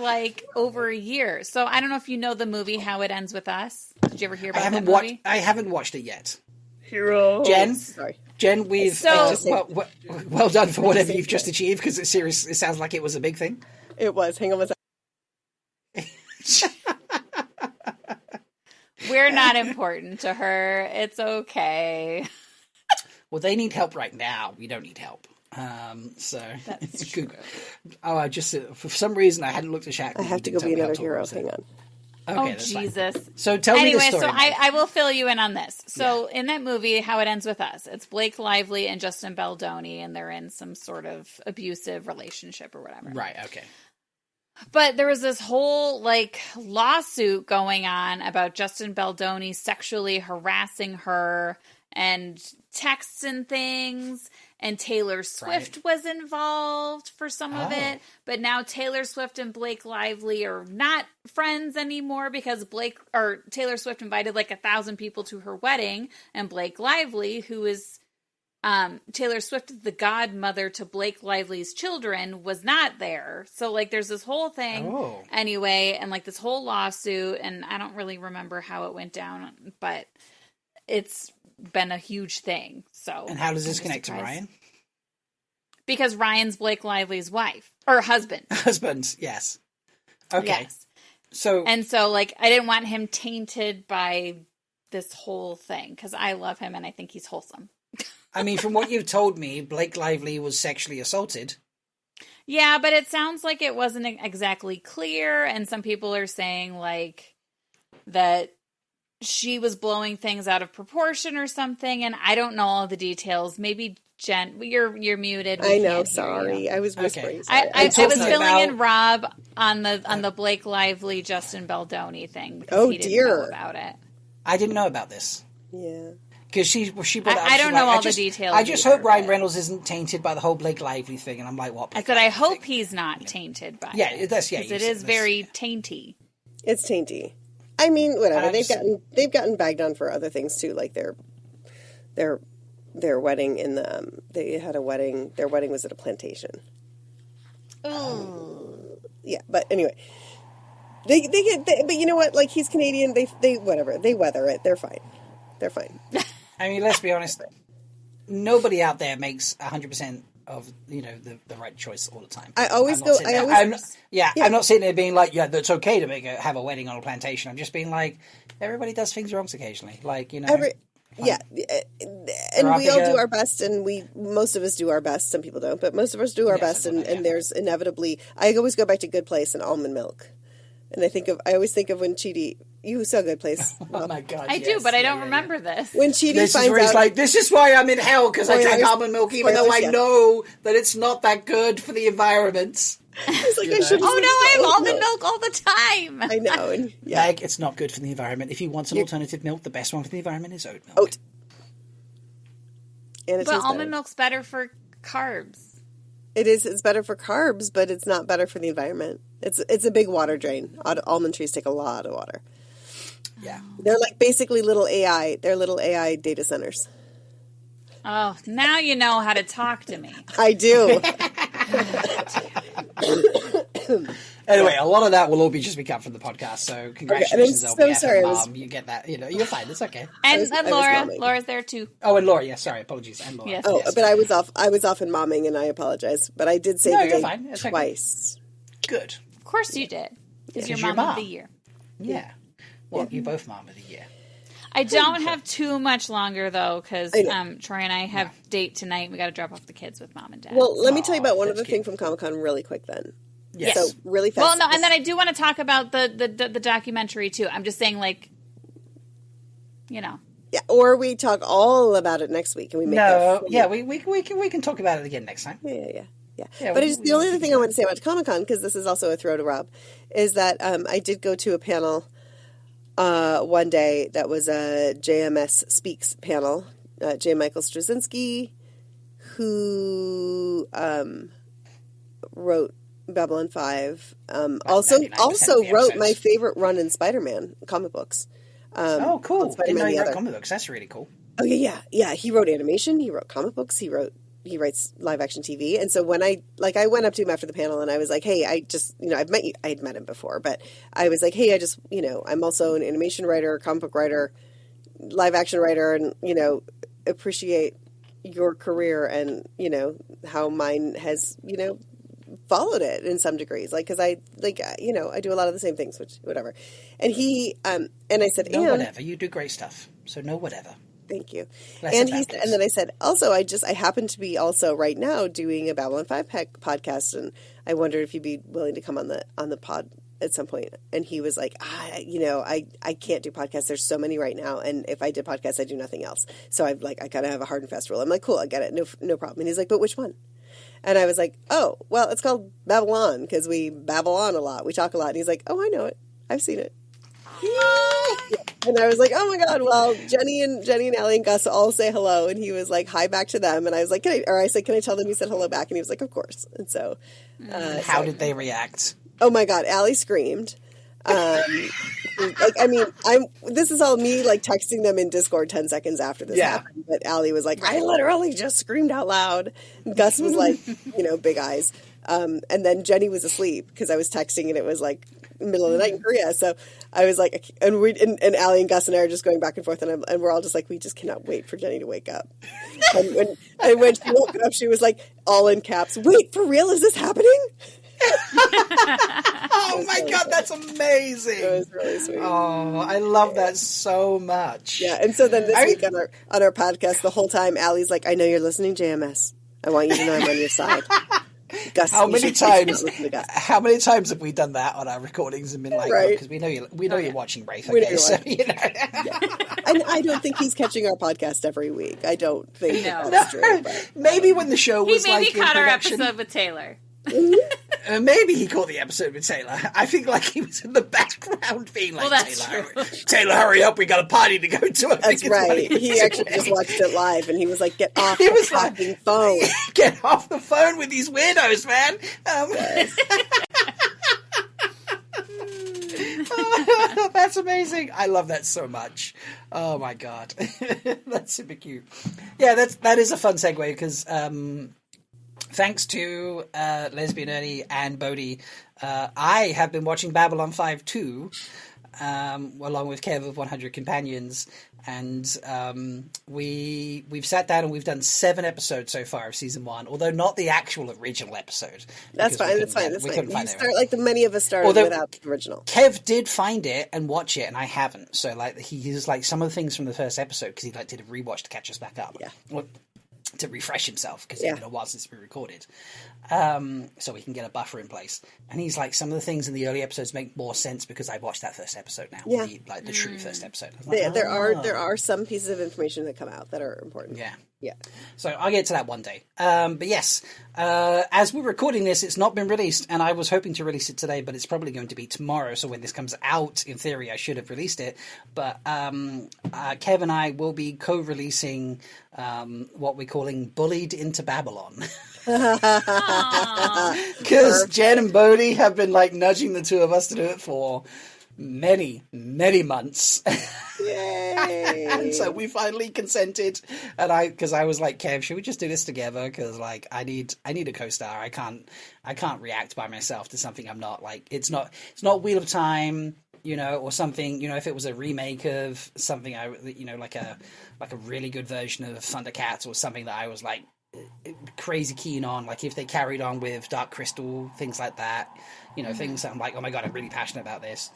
over a year. So I don't know if you know the movie How It Ends With Us. Did you ever hear about that movie? I haven't watched it yet. Hero. Jen, we've well done for whatever you've just achieved because it's serious. It sounds like it was a big thing. It was. Hang on one second. We're not important to her. It's okay. Well, they need help right now. We don't need help. That's true. Oh, I just for some reason I hadn't looked at Shaq. I have to go be another hero. Hang on. Okay, that's Jesus. Fine. So tell me the story. So I will fill you in on this. So in that movie, How It Ends With Us, it's Blake Lively and Justin Baldoni, and they're in some sort of abusive relationship or whatever. Right. Okay. But there was this whole lawsuit going on about Justin Baldoni sexually harassing her and texts and things, and Taylor Swift was involved for some of it, but now Taylor Swift and Blake Lively are not friends anymore because Taylor Swift invited 1,000 people to her wedding, and Blake Lively, who is Taylor Swift, the godmother to Blake Lively's children, was not there. So, like, there's this whole thing anyway, and, like, this whole lawsuit, and I don't really remember how it went down, but it's been a huge thing. So, and how does this connect to Ryan? Because Ryan's Blake Lively's wife. Or husband. Husband, yes. Okay. Yes. So, like, I didn't want him tainted by this whole thing, because I love him and I think he's wholesome. I mean, from what you've told me, Blake Lively was sexually assaulted. Yeah, but it sounds like it wasn't exactly clear, and some people are saying, like, that she was blowing things out of proportion or something, and I don't know all the details. Maybe Jenn, you're muted. I know, sorry. I was whispering. Okay. I was filling in Rob on the Blake Lively, Justin Baldoni thing. Because he didn't know about it. I didn't know about this. Yeah. Because she brought it up. I don't know all the details. I just hope Ryan Reynolds isn't tainted by the whole Blake Lively thing, and I'm like, what? I said I hope he's not tainted by it. Yeah, that's because it is very tainty. It's tainty. I mean, whatever. They've gotten bagged on for other things too, like their wedding in the they had a wedding. Their wedding was at a plantation. Yeah, but anyway, but you know what? Like, he's Canadian. They whatever. They weather it. They're fine. They're fine. I mean, let's be honest. Nobody out there makes 100% of the right choice all the time. I'm not sitting there being like, yeah, that's okay to have a wedding on a plantation. I'm just being like, everybody does things wrong occasionally. Like, and we all do our best, and most of us do our best. Some people don't, but most of us do our best, and there's inevitably. I always go back to Good Place and almond milk, and I always think of when Chidi. You saw Good Place. Oh my God! I do, but I don't remember this. When Chidi finds out, he's like, "This is why I'm in hell because I drank almond milk, even though I know that it's not that good for the environment." He's like, I have almond milk all the time. I know. Like, it's not good for the environment. If you want some alternative milk, the best one for the environment is oat milk. But almond milk's better for carbs. It is. It's better for carbs, but it's not better for the environment. It's a big water drain. Almond trees take a lot of water. Yeah. They're like basically little AI. They're little AI data centers. Oh, now you know how to talk to me. I do. Anyway, a lot of that will all just be cut from the podcast. So congratulations, I'm so sorry. Mom. You get that. You're fine. It's okay. And Laura. Laura's there too. Oh, and Laura. Yeah, sorry. Apologies. And Laura. Yes. Oh, yes. But I was off in momming, and I apologize. But I did say the day twice. Okay. Good. Of course you did. Because you're mom of the year. Yeah. Well, you're both mom of the year. I don't have too much longer, though, because Troy and I have date tonight. We got to drop off the kids with mom and dad. Well, let me tell you about one other thing from Comic-Con really quick, then. Yes. So, really fast. Well, no, and then I do want to talk about the documentary, too. I'm just saying, like, Yeah, or we talk all about it next week, and we make we can talk about it again next time. Yeah. But the only other thing I want to say about Comic-Con, because this is also a throw to Rob, is that I did go to a panel one day that was a JMS Speaks panel. J. Michael Straczynski, who wrote Babylon 5, also wrote my favorite run in Spider-Man comic books. Oh, cool! Didn't know you wrote comic books. That's really cool. Oh yeah. He wrote animation. He wrote comic books. He writes live action TV. And so when I went up to him after the panel and I was like, hey, I just, I've met you. I had met him before, but I was like, hey, I just, I'm also an animation writer, comic book writer, live action writer, and, appreciate your career and, how mine has, followed it in some degrees. Like, cause I do a lot of the same things, which whatever. And he, and I said, whatever, you do great stuff. So no, whatever. Thank you. And then I said, also, I happen to be also right now doing a Babylon 5 podcast, and I wondered if you'd be willing to come on the pod at some point. And he was like, I can't do podcasts. There's so many right now, and if I did podcasts, I do nothing else. So I kind of have a hard and fast rule. I'm like, cool, I get it, no problem. And he's like, but which one? And I was like, oh, well, it's called Babylon because we babble on a lot, we talk a lot. And he's like, oh, I know it, I've seen it. And I was like, oh my God, well, Jenny and Allie and Gus all say hello. And he was like, hi back to them. And I was like, I said, can I tell them you said hello back? And he was like, of course. And so. How did they react? Oh my God, Allie screamed. This is all me like texting them in Discord 10 seconds after this happened. But Allie was like, I literally just screamed out loud. And Gus was like, big eyes. And then Jenny was asleep because I was texting and it was like middle of the night in Korea. So I was like, and Allie and Gus and I are just going back and forth, and we're all just like, we just cannot wait for Jenny to wake up. And when she woke up, she was like, all in caps, wait, for real? Is this happening? Oh my God, that's amazing. It was really sweet. Oh, I love that so much. Yeah, and so then this week on our podcast, the whole time, Allie's like, I know you're listening, JMS. I want you to know I'm on your side. Gus, how many times have we done that on our recordings and been like, because we know you're watching Wraith, okay, so And I don't think he's catching our podcast every week. I don't think that's true. But, maybe when the show was maybe like caught in our production. episode with Taylor. Maybe he caught the episode with Taylor. I think like he was in the background being like, Taylor, hurry up, we got a party to go to. That's right. He actually just watched it live and he was like, get off the fucking phone. Get off the phone with these weirdos, man. That's amazing. I love that so much. Oh my God. That's super cute. Yeah, that is a fun segue because thanks to Lesbian Ernie and Bodhi, I have been watching Babylon 5 too, along with Kev of 100 Companions, and we've sat down and we've done 7 episodes so far of season 1, although not the actual original episode. That's fine. That's fine. You start like many of us started without the original. Kev did find it and watch it, and I haven't. So like he used like some of the things from the first episode because he like did a rewatch to catch us back up. Yeah. To refresh himself because it's been a while since we recorded, so we can get a buffer in place. And he's like, some of the things in the early episodes make more sense because I watched that first episode now, the true first episode. Like, there are some pieces of information that come out that are important. Yeah. So I'll get to that one day. But yes, as we're recording this, it's not been released, and I was hoping to release it today, but it's probably going to be tomorrow. So when this comes out, in theory, I should have released it. But Kev and I will be co-releasing what we're calling Bullied into Babylon. Because Jenn and Bodhi have been like nudging the two of us to do it for many months. Yay. And so we finally consented, and because I was like, Kev, should we just do this together? Because like I need a co-star. I can't react by myself to something I'm not like. It's not Wheel of Time, or something. If it was a remake of something, like a really good version of Thundercats or something that I was like crazy keen on, like if they carried on with Dark Crystal, things like that, things that I'm like, oh my God, I'm really passionate about this,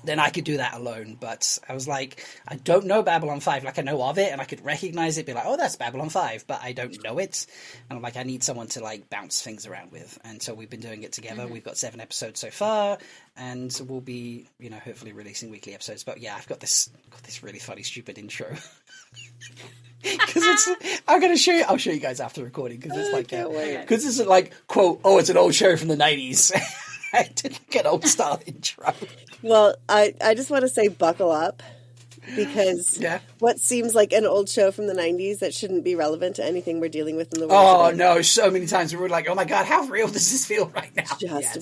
then I could do that alone. But I was like, I don't know Babylon 5, like I know of it and I could recognize it, be like, oh, that's Babylon 5, but I don't know it, and I'm like, I need someone to like bounce things around with. And so we've been doing it together. We've got 7 episodes so far, and we'll be hopefully releasing weekly episodes. But yeah, I've got this really funny stupid intro. Because I'll show you guys after recording, because it's like, because it's like, quote, oh, it's an old show from the 90s. I didn't get old style intro. Well, I just want to say buckle up, because what seems like an old show from the 90s that shouldn't be relevant to anything we're dealing with in the world. Oh, no, so many times we were like, oh my God, how real does this feel right now?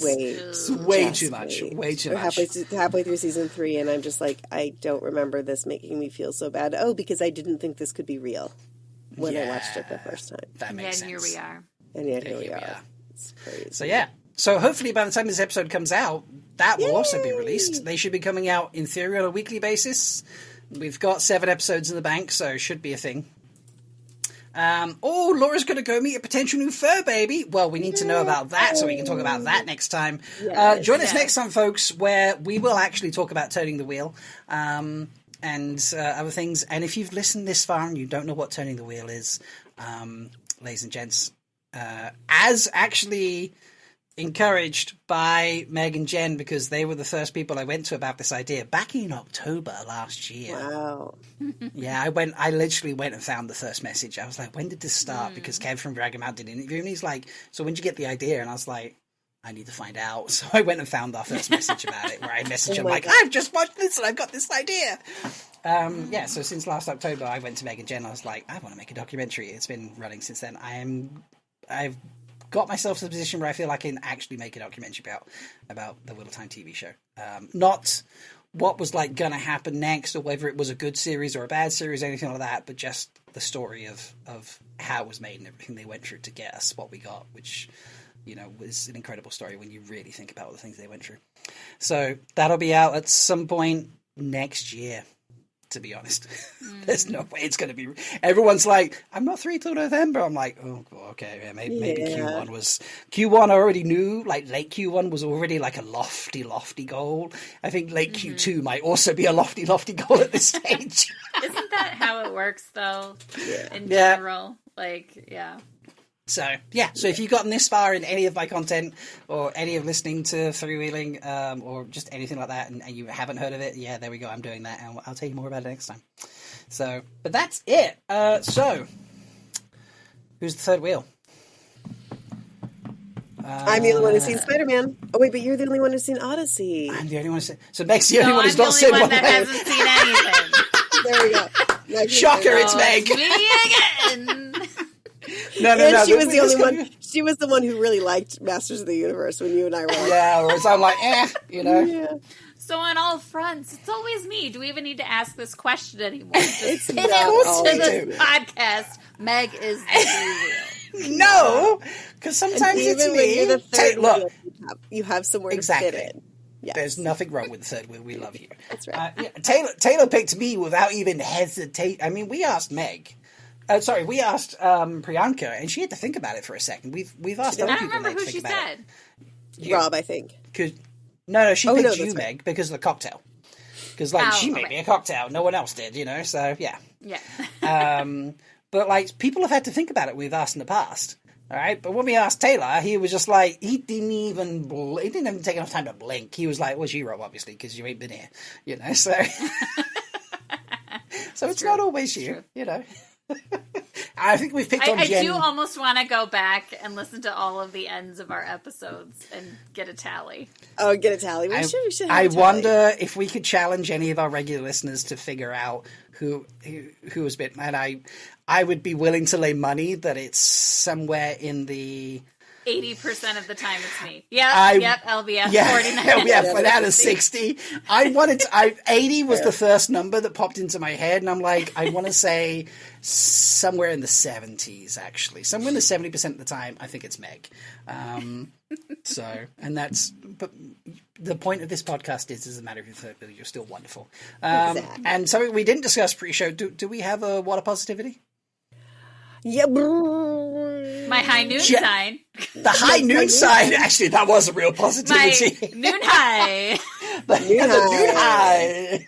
Wait. It's way too much. Way too much. Halfway through season 3, and I'm just like, I don't remember this making me feel so bad. Oh, because I didn't think this could be real when I watched it the first time. That makes sense. Here we are. And yet here we are. It's crazy. So yeah. So hopefully by the time this episode comes out, that will also be released. They should be coming out in theory on a weekly basis. We've got 7 episodes in the bank, so it should be a thing. Laura's going to go meet a potential new fur baby. Well, we need to know about that, so we can talk about that next time. Join us next time, folks, where we will actually talk about Turning the Wheel and other things. And if you've listened this far and you don't know what Turning the Wheel is, ladies and gents, as actually encouraged by Meg and Jenn, because they were the first people I went to about this idea back in October last year. Wow. Yeah, I literally went and found the first message. I was like, when did this start? Because Kev from Drag 'Em Out did an interview, and he's like, so when did you get the idea? And I was like, I need to find out. So I went and found our first message about it, where I messaged him like, I've just watched this and I've got this idea. So since last October, I went to Meg and Jenn. I was like, I want to make a documentary. It's been running since then. I've got myself to a position where I feel I can actually make a documentary about the Wheel of Time TV show. Not what was like going to happen next, or whether it was a good series or a bad series, anything like that, but just the story of how it was made and everything they went through to get us what we got, which, you know, was an incredible story when you really think about all the things they went through. So that'll be out at some point next year, to be honest. There's no way it's going to be... Everyone's like, I'm not 3 till November. I'm like, oh, okay, yeah, maybe Q1 was... Q1 I already knew, like late Q1 was already like a lofty goal. I think late Q2 might also be a lofty goal at this stage. Isn't that how it works, though, in Yeah. general? Like, yeah. So, yeah. So if you've gotten this far in any of my content or any of listening to Freewheeling or just anything like that and you haven't heard of it, yeah, there we go. I'm doing that and I'll tell you more about it next time. So, but that's it. So, who's the third wheel? I'm the only one who's seen Spider-Man. Oh, wait, but you're the only one who's seen Odyssey. I'm the only one who's seen... So Meg's the only one who's not I'm seen the only one one. that hasn't seen anything. There we go. Meg, Shocker, it's Oh, Meg. it's me again. No. And she was the only one. She was the one who really liked Masters of the Universe when you and I were like, Yeah, whereas I'm like, you know. yeah. So on all fronts, it's always me. Do we even need to ask this question anymore? Just pin not it always to the me. podcast. Meg is the real. No, because sometimes it's Even when you're the me. third Look, wheel, you have somewhere Exactly. to fit in. Yes. there's nothing wrong with the third wheel. We love you. That's right. Taylor picked me without even hesitate. I mean, we asked Meg. We asked Priyanka, and she had to think about it for a second. We've asked other I don't people. remember to who think she about said. it. Rob, I think. No, she picked that's you, right. Meg, because of the cocktail. Because she made okay. me a cocktail, no one else did, you know. So yeah. Yeah. But like people have had to think about it. We've asked in the past. All right, but when we asked Taylor, he was just like, he didn't even take enough time to blink. He was like, "Well, you, Rob, obviously, because you ain't been here, you know." So, so it's not always you, you know. I think we've picked on I Jenn. do almost want to go back and listen to all of the ends of our episodes and get a tally. Oh, get a tally. We should have I a tally. wonder if we could challenge any of our regular listeners to figure out who has been. And I would be willing to lay money that it's somewhere in the 80% of the time it's me. Yep, LBF, yeah, 49. LBF, but out of 60. 80 was the first number that popped into my head, and I'm like, I want to say somewhere in the 70s, actually. Somewhere in the 70% of the time, I think it's Meg. But the point of this podcast is, doesn't matter if you're third wheel, you're still wonderful. Exactly. And something we didn't discuss pre-show, do we have a water positivity? Yeah. My high noon sign. The high noon sign, actually, that was a real My positivity. noon high. The noon high.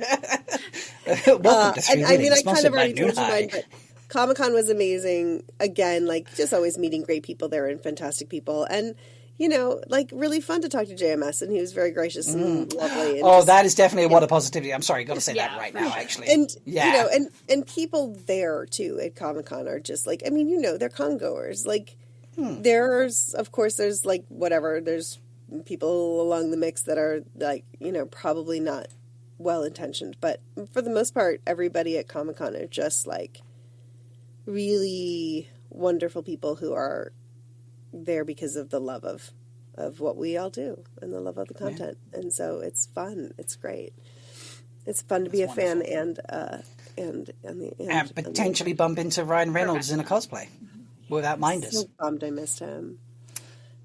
Welcome to Three and I mean, I Readings, kind sponsored of by already Noon told you High. mine, but Comic-Con was amazing. Again, like, just always meeting great people there and fantastic people. And, you know, like, really fun to talk to JMS, and he was very gracious and lovely. And Oh, just- that is definitely a water positivity. I'm sorry, got to say that Yeah, right for now, sure. actually. And, yeah. you know, and people there, too, at Comic-Con are just, like, I mean, you know, they're con-goers. Like, there's like, whatever, there's people along the mix that are, like, you know, probably not well-intentioned. But for the most part, everybody at Comic-Con are just, like, really wonderful people who are there because of the love of what we all do and the love of the content. And so it's fun. It's great. It's fun to be a fan and potentially bump into Ryan Reynolds in a cosplay without minders. So bummed I missed him.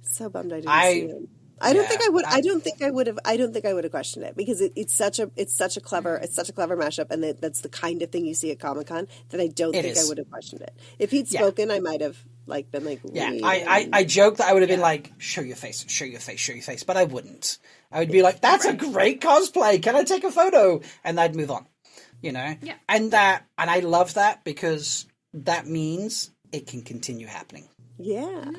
So bummed I didn't see him. I don't think I would have questioned it because it's such a clever mashup, and that's the kind of thing you see at Comic-Con that I don't think I would have questioned it. If he'd spoken, I might have been like, Yeah, really? I joked that I would have been like, show your face, but I wouldn't. I would be like, that's a great cosplay. Can I take a photo? And I'd move on, you know? Yeah. And I love that because that means it can continue happening. Yeah.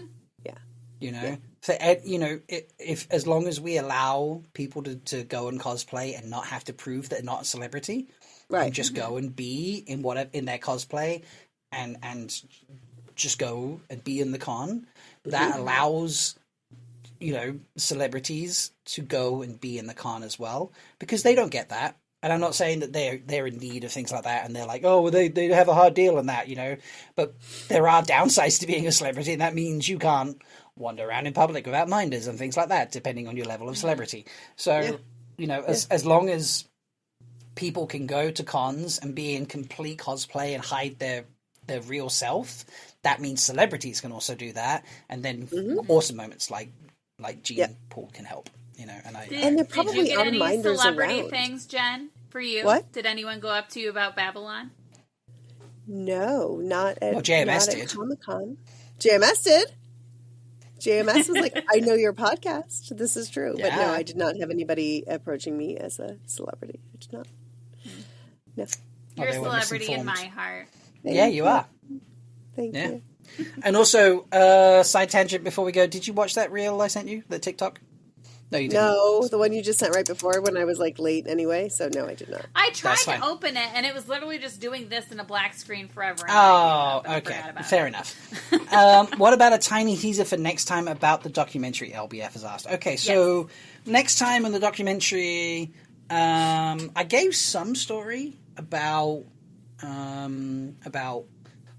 You know, if as long as we allow people to go and cosplay and not have to prove that they're not a celebrity, Right. and just go and be in their cosplay, and just go and be in the con, that allows, you know, celebrities to go and be in the con as well, because they don't get that. And I'm not saying that they're in need of things like that, and they're like, oh, well, they have a hard deal on that, you know. But there are downsides to being a celebrity, and that means you can't wander around in public without minders and things like that, depending on your level of celebrity. So, you know, as long as people can go to cons and be in complete cosplay and hide their real self, that means celebrities can also do that. And then awesome moments like Gene Paul can help, you know. And there probably did you get are any minders celebrity around. things, Jen, for you? What? Did anyone go up to you about Babylon? No, not at, JMS not did. at Comic-Con. JMS did. JMS was like, I know your podcast. This is true. But no, I did not have anybody approaching me as a celebrity. I did not. No. You're a celebrity in my heart. Yeah, you are. Thank you. And also, side tangent before we go, did you watch that reel I sent you, the TikTok? No, you didn't. No, the one you just sent right before when I was like late anyway. So no, I did not. I tried to open it, and it was literally just doing this in a black screen forever. And okay. Fair enough. What about a tiny teaser for next time about the documentary, LBF has asked. Okay, so next time in the documentary, I gave some story about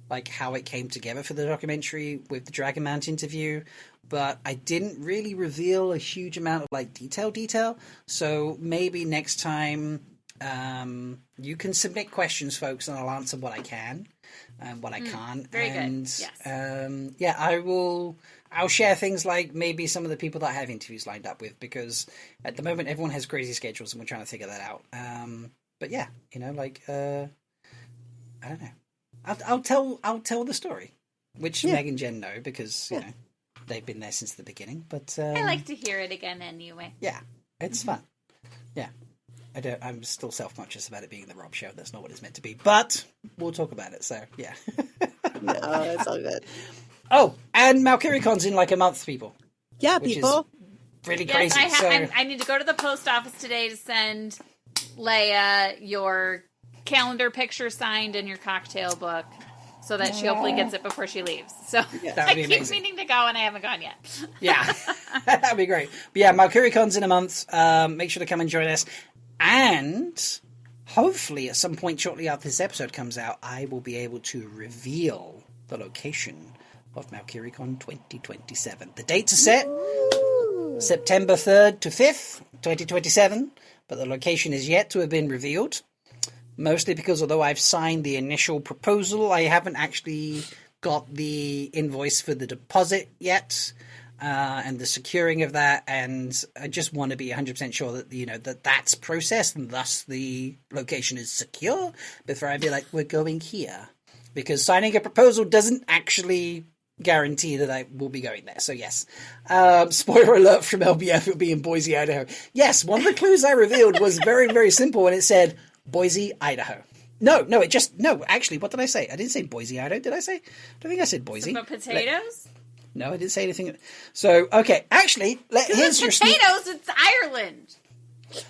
like how it came together for the documentary with the Dragon Mount interview, but I didn't really reveal a huge amount of like detail. So maybe next time you can submit questions, folks, and I'll answer what I can and what I can't. Very good. Yes. I'll share things like maybe some of the people that I have interviews lined up with, because at the moment everyone has crazy schedules and we're trying to figure that out. But yeah, you know, like I don't know. I'll tell the story, which Meg and Jen know because you know they've been there since the beginning. But I like to hear it again anyway. Yeah, it's fun. Yeah, I'm still self-conscious about it being the Rob show. That's not what it's meant to be. But we'll talk about it. So yeah. No, it's all good. Oh, and MalkieriCon's in like a month, people. Yeah, which people. Is really crazy. I need to go to the post office today to send Leia your calendar picture signed in your cocktail book so that she hopefully gets it before she leaves. So I keep meaning to go and I haven't gone yet. Yeah, that'd be great. But yeah, MalkieriCon's in a month. Make sure to come and join us. And hopefully at some point shortly after this episode comes out, I will be able to reveal the location of MalkieriCon 2027. The dates are set, September 3rd to 5th, 2027, but the location is yet to have been revealed. Mostly because although I've signed the initial proposal, I haven't actually got the invoice for the deposit yet, and the securing of that. And I just want to be 100% sure that, you know, that's processed and thus the location is secure before I be like, we're going here. Because signing a proposal doesn't actually guarantee that I will be going there. So yes, spoiler alert from LBF, it'll be in Boise, Idaho. Yes, one of the clues I revealed was very, very simple, and it said Boise, Idaho. No, actually, what did I say? I didn't say Boise, Idaho, did I say? I don't think I said Boise. About potatoes? No, I didn't say anything. So, okay, actually, here's your potatoes, it's Ireland.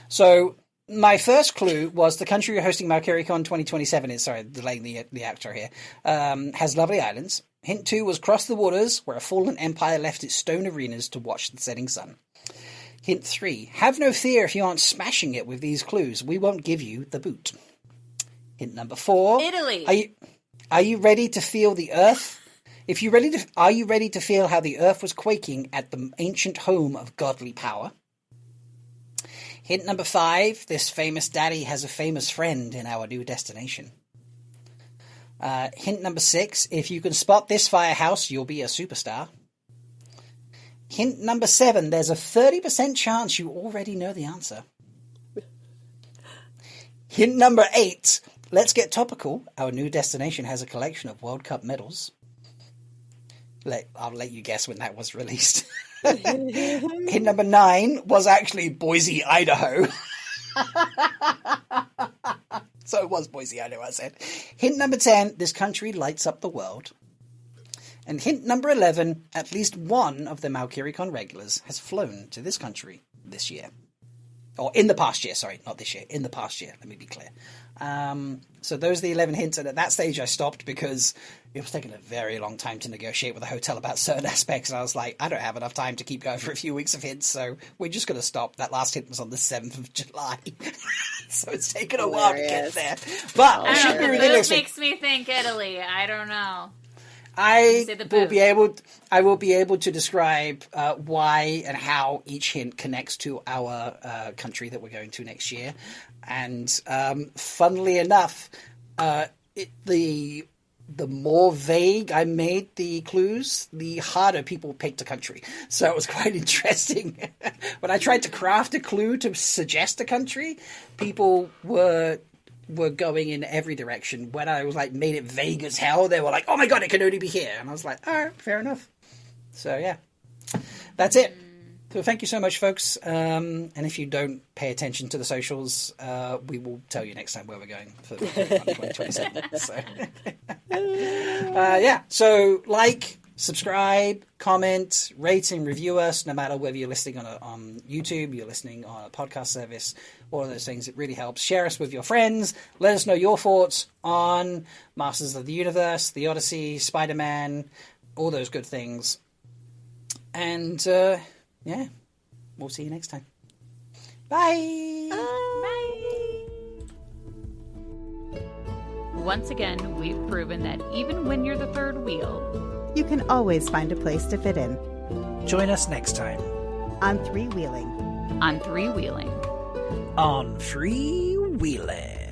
So, my first clue was the country you're hosting MalkieriCon 2027 sorry, delaying the actor here, has lovely islands. Hint 2 was cross the waters, where a fallen empire left its stone arenas to watch the setting sun. Hint 3, have no fear if you aren't smashing it with these clues. We won't give you the boot. Hint number 4. Italy. Are you ready to feel the earth? Are you ready to feel how the earth was quaking at the ancient home of godly power? Hint number 5, this famous daddy has a famous friend in our new destination. Hint number 6, if you can spot this firehouse, you'll be a superstar. Hint number 7, there's a 30% chance you already know the answer. Hint number 8, let's get topical. Our new destination has a collection of World Cup medals. I'll let you guess when that was released. Hint number 9 was actually Boise, Idaho. So it was Boise, Idaho, I said. Hint number 10, this country lights up the world. And hint number 11, at least one of the MalkieriCon regulars has flown to this country this year. Or in the past year, sorry, not this year, in the past year, let me be clear. So those are the 11 hints, and at that stage I stopped because it was taking a very long time to negotiate with the hotel about certain aspects, and I was like, I don't have enough time to keep going for a few weeks of hints, so we're just going to stop. That last hint was on the 7th of July, so it's taken a while to get there. But we should be revealing It makes me think Italy, I don't know. I Say the will be able to describe why and how each hint connects to our country that we're going to next year. And funnily enough, the more vague I made the clues, the harder people picked a country. So it was quite interesting. When I tried to craft a clue to suggest a country, people were going in every direction. When I was like made it vague as hell, they were like, "Oh my god, it can only be here," and I was like, "All right, fair enough." So yeah, that's it. So thank you so much, folks. And if you don't pay attention to the socials, we will tell you next time where we're going for 2027. So yeah, so like, subscribe, comment, rate and review us, no matter whether you're listening on YouTube, you're listening on a podcast service, all of those things. It really helps. Share us with your friends. Let us know your thoughts on Masters of the Universe, The Odyssey, Spider-Man, all those good things. And yeah, we'll see you next time. Bye! Bye! Once again, we've proven that even when you're the third wheel, You can always find a place to fit in. Join us next time On Three Wheeling. on three-wheeling. on Free Wheeling.